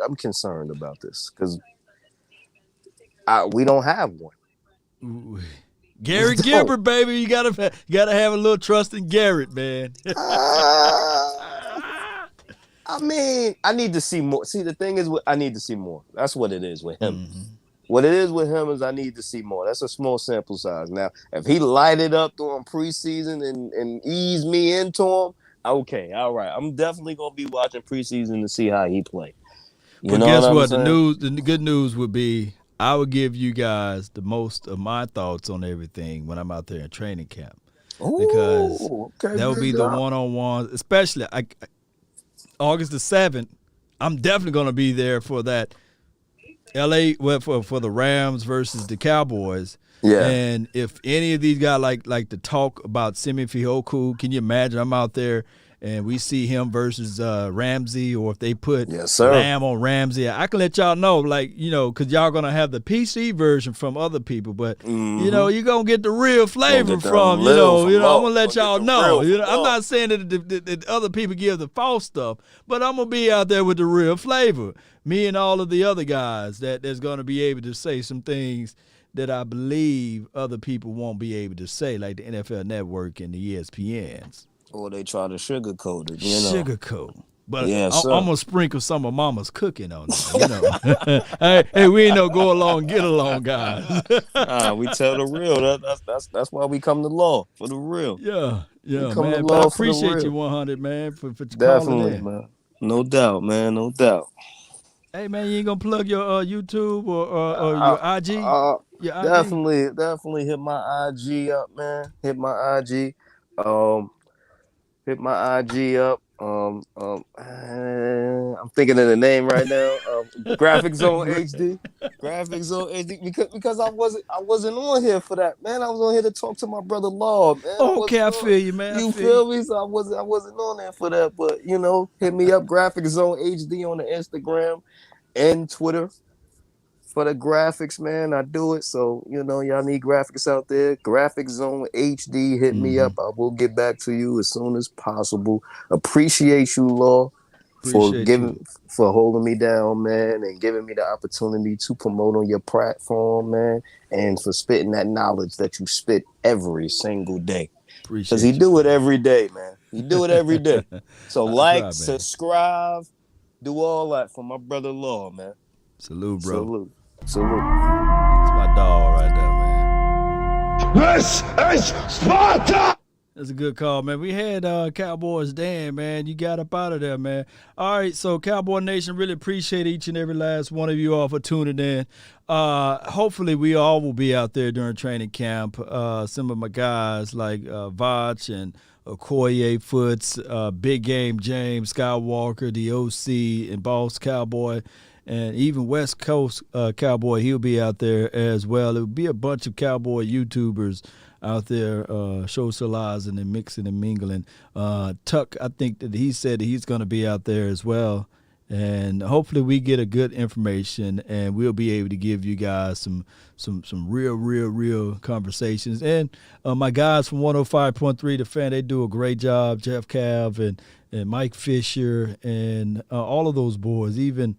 I'm concerned about this because we don't have one. Ooh. Garrett Gilbert, baby, you gotta have a little trust in Garrett, man. I mean, I need to see more. See, the thing is, I need to see more. That's what it is with him. What it is with him is I need to see more. That's a small sample size. Now, if he light it up during preseason and ease me into him, okay, all right. I'm definitely gonna be watching preseason to see how he play. But guess what? The good news would be I would give you guys the most of my thoughts on everything when I'm out there in training camp. Because that would be the one-on-one, especially August the 7th. I'm definitely going to be there for that LA for the Rams versus the Cowboys. Yeah. And if any of these guys like to talk about Simi Fehoko, can you imagine I'm out there and we see him versus Ramsey, or if they put Lamb on Ramsey, I can let y'all know, because y'all going to have the PC version from other people, but, you're going to get the real flavor from, I'm going to let y'all know. I'm not saying that other people give the false stuff, but I'm going to be out there with the real flavor. Me and all of the other guys that's going to be able to say some things that I believe other people won't be able to say, like the NFL Network and the ESPNs. Or they try to sugarcoat it, Sugarcoat. But yeah, I'm going to sprinkle some of Mama's cooking on it, hey, we ain't no go along, get along guys. We tell the real. That's why we come to law, for the real. Yeah, man. But I appreciate you 100, man, for calling in. Man. No doubt, man, no doubt. Hey, man, you ain't going to plug your YouTube or your IG? Your IG? Definitely hit my IG up, man. Hit my IG. Hit my IG up. I'm thinking of the name right now. Graphic Zone HD. Graphic Zone HD. Because I wasn't on here for that, man. I was on here to talk to my brother Law, man. Okay, I feel you, man. You feel me? So I wasn't on there for that. But hit me up, Graphic Zone HD on the Instagram and Twitter. For the graphics, man, I do it. So, y'all need graphics out there. Graphic Zone HD, hit me up. I will get back to you as soon as possible. Appreciate you, Law, for holding me down, man, and giving me the opportunity to promote on your platform, man, and for spitting that knowledge that you spit every single day. Because he do it every day, man. He do it every day. So subscribe, do all that for my brother Law, man. Salute, bro. Salute. That's my dog right there, man. This is Sparta! That's a good call, man. We had Cowboys Dan, man. You got up out of there, man. All right, so Cowboy Nation, really appreciate each and every last one of you all for tuning in. Hopefully we all will be out there during training camp. Some of my guys like Vach and Okoye Foots, Big Game James, Skywalker, the OC, and Boss Cowboy. And even West Coast Cowboy, he'll be out there as well. It will be a bunch of Cowboy YouTubers out there socializing and mixing and mingling. Tuck, I think that he said that he's going to be out there as well. And hopefully we get a good information and we'll be able to give you guys some real conversations. And my guys from 105.3 The Fan, they do a great job. Jeff Cav and Mike Fisher and all of those boys, even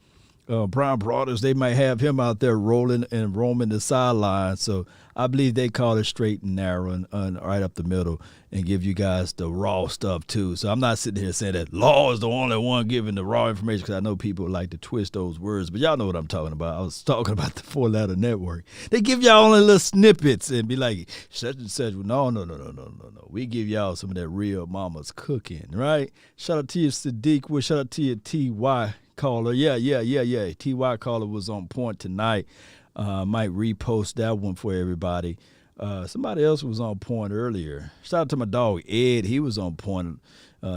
Brian Broaders, they might have him out there rolling and roaming the sideline. So I believe they call it straight and narrow and right up the middle and give you guys the raw stuff too. So I'm not sitting here saying that Law is the only one giving the raw information, because I know people like to twist those words, but y'all know what I'm talking about. I was talking about the 4-letter network. They give y'all only little snippets and be like, such and such. No. We give y'all some of that real mama's cooking, right? Shout out to you, Sadiq. Well, shout out to you, T.Y. caller. Yeah. T.Y. caller was on point tonight. Might repost that one for everybody. Somebody else was on point earlier. Shout out to my dog, Ed. He was on point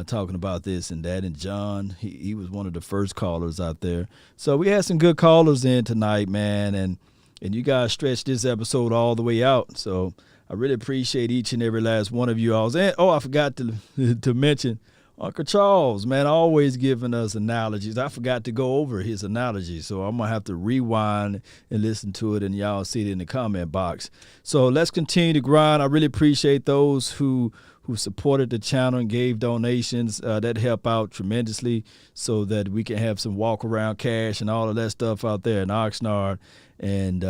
talking about this and that. And John, he was one of the first callers out there. So we had some good callers in tonight, man. And you guys stretched this episode all the way out. So I really appreciate each and every last one of you all. And, I forgot to mention Uncle Charles, man, always giving us analogies. I forgot to go over his analogies, so I'm going to have to rewind and listen to it, and y'all see it in the comment box. So let's continue to grind. I really appreciate those who supported the channel and gave donations. That help out tremendously so that we can have some walk-around cash and all of that stuff out there in Oxnard. And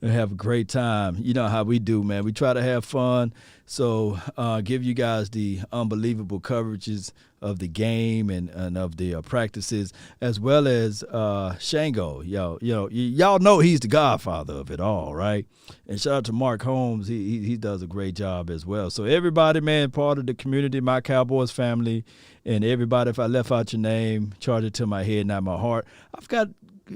and have a great time. You know how we do, man. We try to have fun. So give you guys the unbelievable coverages of the game and of the practices, as well as Shango. Y'all know he's the godfather of it all, right? And shout out to Mark Holmes. He does a great job as well. So everybody, man, part of the community, my Cowboys family, and everybody, if I left out your name, charge it to my head, not my heart. I've got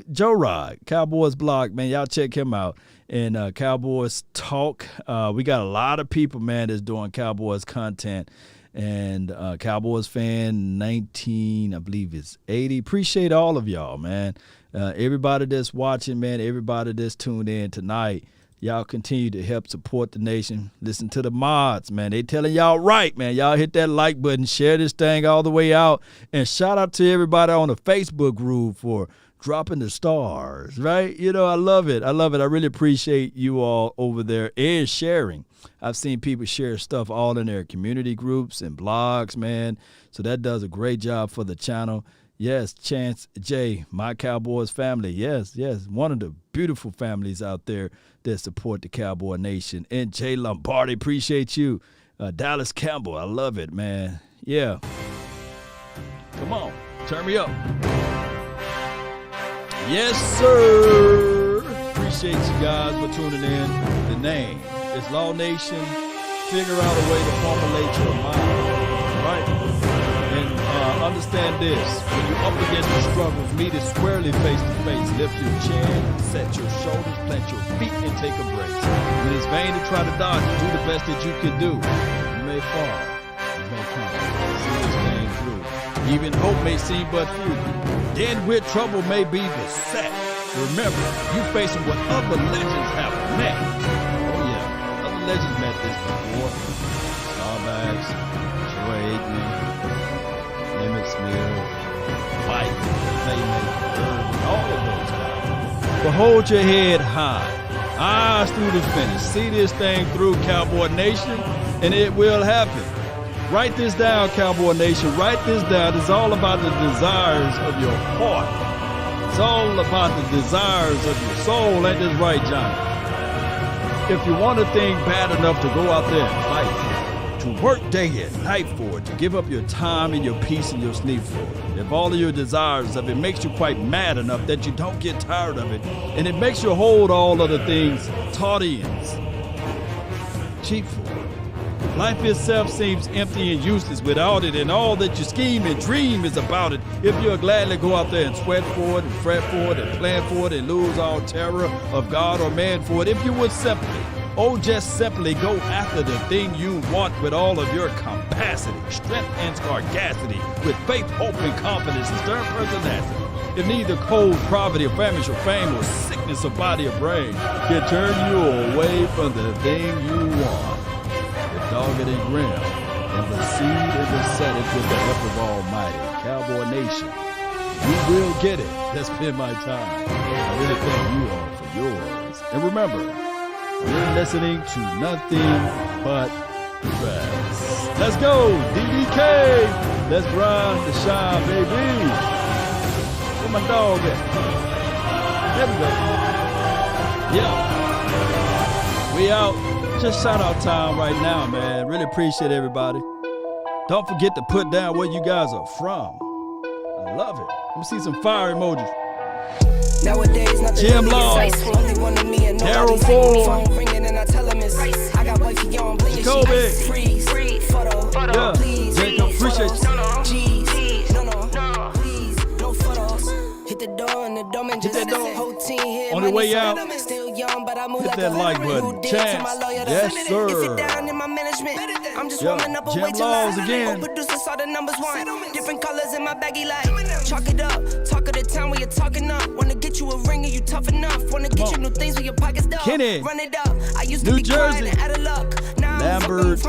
Joe Rod, Cowboys blog, man. Y'all check him out. And Cowboys Talk. We got a lot of people, man, that's doing Cowboys content. And Cowboys fan 19, I believe it's 80. Appreciate all of y'all, man. Everybody that's watching, man, everybody that's tuned in tonight. Y'all continue to help support the nation. Listen to the mods, man. They telling y'all right, man. Y'all hit that like button, share this thing all the way out. And shout out to everybody on the Facebook group for dropping the stars, right? You know, I love it. I love it. I really appreciate you all over there and sharing. I've seen people share stuff all in their community groups and blogs, man. So that does a great job for the channel. Yes, Chance J, my Cowboys family. Yes. One of the beautiful families out there that support the Cowboy Nation. And Jay Lombardi, appreciate you. Dallas Campbell, I love it, man. Yeah. Come on, turn me up. Yes, sir. Appreciate you guys for tuning in. The name is Law Nation. Figure out a way to formulate your mind, right? And understand this. When you're up against the struggles, meet it squarely face to face. Lift your chin, set your shoulders, plant your feet, and take a break. When it's vain to try to dodge it, do the best that you can do. You may fall, you may come. See this thing through. Even hope may seem but few. Then with trouble may be beset. Remember, you facing what other legends have met. Oh yeah, other legends met this before. Starbucks, Troy Aikman, Emmett Smith, Mike, Playmaker, all of those guys. But hold your head high. Eyes through the finish. See this thing through, Cowboy Nation, and it will happen. Write this down, Cowboy Nation. Write this down. It's all about the desires of your heart. It's all about the desires of your soul. Ain't this right, Johnny? If you want a thing bad enough to go out there and fight, to work day and night for it, to give up your time and your peace and your sleep for it, if all of your desires of it makes you quite mad enough that you don't get tired of it, and it makes you hold all other things taut ends, cheap for it. Life itself seems empty and useless without it, and all that you scheme and dream is about it. If you'll gladly go out there and sweat for it and fret for it and plan for it and lose all terror of God or man for it, if you would just simply go after the thing you want with all of your capacity, strength and sagacity, with faith, hope, and confidence and stern pertinacity. If neither cold, poverty, or famish, or fame, or sickness of body or brain can turn you away from the thing you want, dogged and grim, and proceed and beset it with the help of Almighty. Cowboy Nation, you will get it. That's been my time. I really thank you all for yours. And remember, you're listening to nothing but rest. Let's go, DDK. Let's grind the shine, baby. Where my dog at? There we go. Yeah. We out. Just shout out time right now, man. Really appreciate everybody. Don't forget to put down where you guys are from. I love it. Let me see some fire emojis. Jim Law, Daryl Ford, Jacoby, yeah, Jacob, appreciate you. Hit that door. On the way out, hit that like button. Chance. Yes, sir. Yeah. Jim Laws again. Different colors in my baggy light. Chalk it up. Talk of the town where you're talking up. Wanna get you a ring and you tough enough. Wanna get you new things with your pockets up. Kenny. Run it up. I used to be quiet and out of luck. Now Lambert,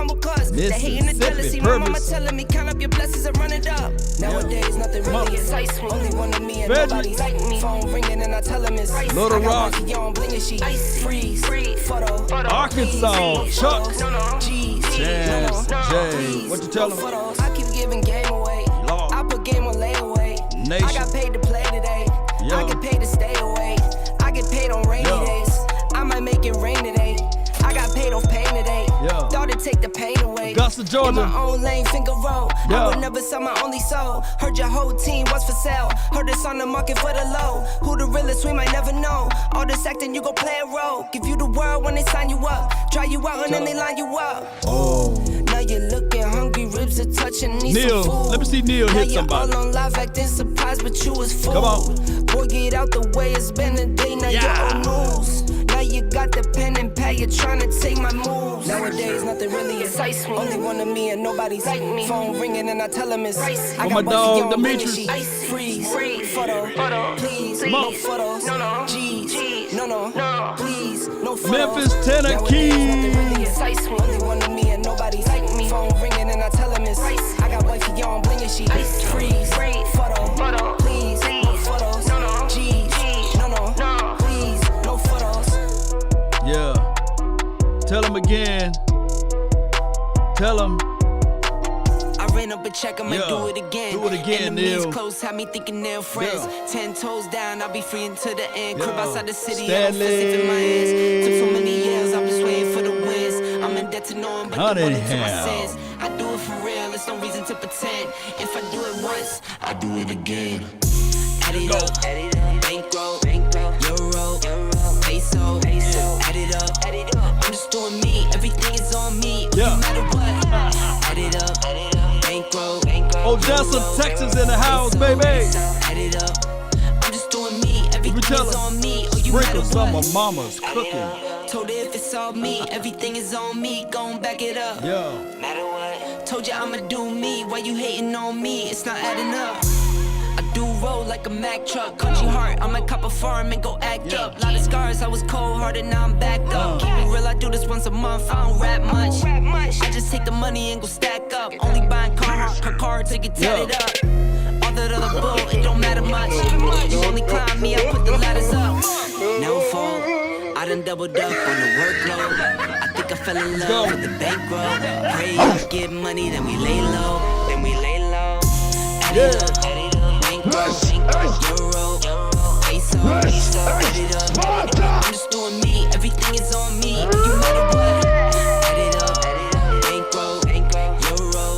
Mississippi, Purpose. Telling me count up your blessings and run it up. Nowadays nothing really excites me. Only one of me and nobody like me. Phone ringing and I tell him it's Little Rock, Freeze, Arkansas, Chuck, Chance, Jay. What you tell him? I keep giving game away. I put game on layaway. Nation. I got paid to play today. I get paid to stay away. I get paid on rainy days. I might make take the pain away. Augusta, Georgia. In my own lane, finger roll. Yeah. I would never sell my only soul. Heard your whole team was for sale. Heard it's on the market for the low. Who the realest, we might never know. All this acting, you gon' play a role. Give you the world when they sign you up. Try you out and then they line you up. Oh. Now you're looking hungry, ribs are touching, need Neil, some food. let me see Neil now hit you're somebody. all on live acting surprised, but you was fooled. Come on. Boy, get out the way, it's been a day, now you're on news. Now you got the pen and pad, you're trying to take my moves. Nowadays, nothing really excites me. Only one of me and nobody's like me. Phone ringing and I tell him it's icy. I my got dog, Buffy on Demetrius. she freeze, photo, please, no photos, G's, no, please, no photos. Memphis, Tennessee. Nothing really excites me. Only one of me and nobody's like me. Phone ringing and I tell him it's ice. I got wifey on bling and she freeze, photo, please, no photos, G's, no, please, no photos. Yeah. Tell him again. Tell him. I ran up a check, I might do it again. Do it again, Enemies Neil. close, had me thinking they're friends. Yeah. 10 toes down, I'll be free until the end. Crib Yo. outside the city, I don't feel safe in my Stanley. hands. Took so many years, I'm just waiting for the wins. I'm in debt to no one but the one into my Cunningham. sins. I do it for real, there's no reason to pretend. If I do it once, I do it again. Add it up, bankroll, euro, peso, add it up. I'm just doing me, everything is on me, Yeah. no matter what. Add it up, bankroll, Odessa, Texas in the house, baby. add it up. I'm just doing me, everything tell is her, on me, oh you Sprinkle matter some what. of mama's cooking. Told her if it's all me, everything is on me, gon' back it up. Yeah. Matter what. Told you I'ma do me, why you hating on me? It's not adding up. I do roll like a Mack truck, country heart. I might cop a farm and go act up. Lot of scars, I was cold hearted, now I'm back up. Keep it real, I do this once a month. I don't rap much. I just take the money and go stack up. Only buying car to get tatted up. All that other bull, it don't matter much. You only climb me, I put the ladders up. Never fall. I done doubled up on the workload. I think I fell in love with the bankroll. Pray up, get money, then we lay low. Add it up, bankroll, euro, peso, add it up. I'm just doing me, everything is on me, you matter what. Add it up, bankroll,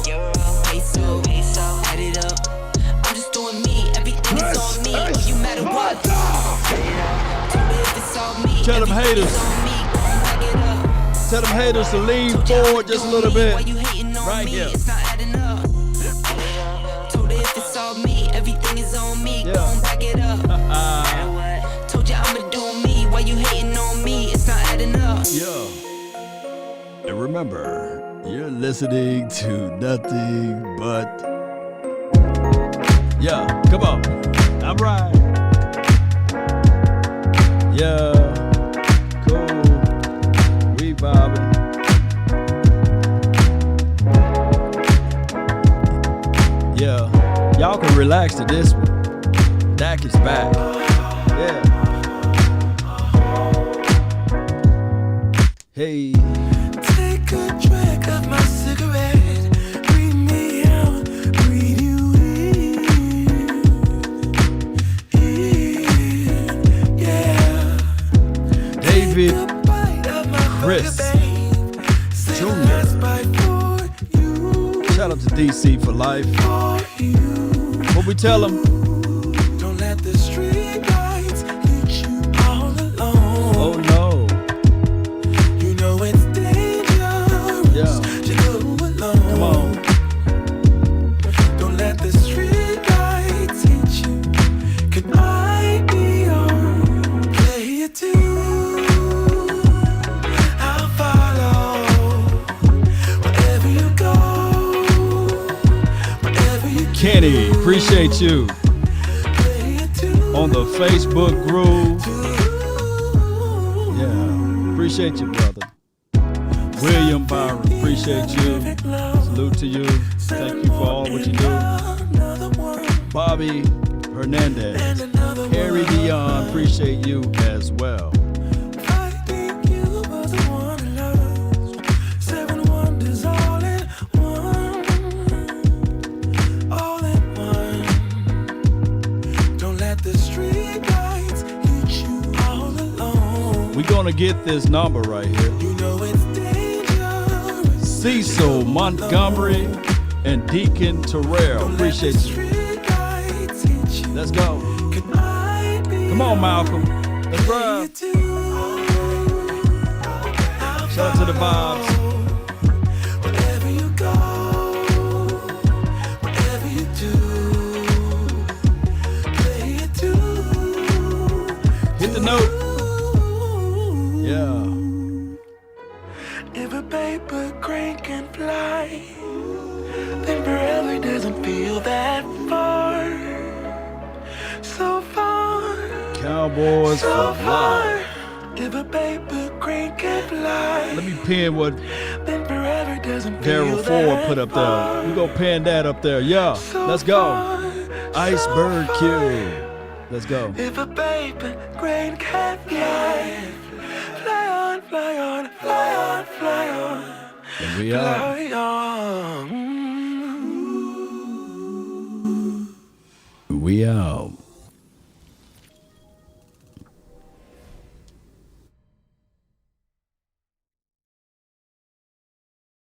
euro, peso, add it up. I'm just doing me, everything is on me, you matter what. Tell them haters. Tell them haters to lean forward just a little bit. Right here. It's not adding up. Told her if it's all me, everything is on me. Gon' back it up. Told you I'ma do me, why you hating on me? It's not adding up. Yeah. And remember, you're listening to nothing but. Yeah, come on. I'm right. Yeah. Cool. We vibing. Yeah. Y'all can relax to this one. Dak is back. Yeah. Hey. Take a drag of my cigarette. Breathe me out, breathe you in. Yeah. David Chris Jr. Shout out to DC for life. What we tell him? Don't let the street lights hit you all alone. Oh no. You know it's dangerous to go alone. Come on. Don't let the street lights hit you. Can I be your player too? I'll follow wherever you go, wherever you Kenny, appreciate you. On the Facebook group. Yeah, appreciate you, brother. William Byron, appreciate you. Salute to you. Thank you for all what you do. Bobby Hernandez, Harry Dion, appreciate you as well. We're gonna get this number right here. You know it's dangerous. Cecil Montgomery and Deacon Terrell. Appreciate you. Let's go. Come on, Malcolm. Let's ride. Shout out to the vibes. Wherever you go, whatever you do, play it too. Hit the note. Yeah. If a paper crane can fly, then forever doesn't feel that far. So far. Cowboys so for far. life. If a paper crane can fly, Let me pin what then forever doesn't Daryl feel Ford that put up far. there. We go pin that up there. Yeah. Let's go. Iceberg Q. Let's go. If a paper crane can fly, fly on, fly on, fly on, fly on. And we out. Fly on. We out.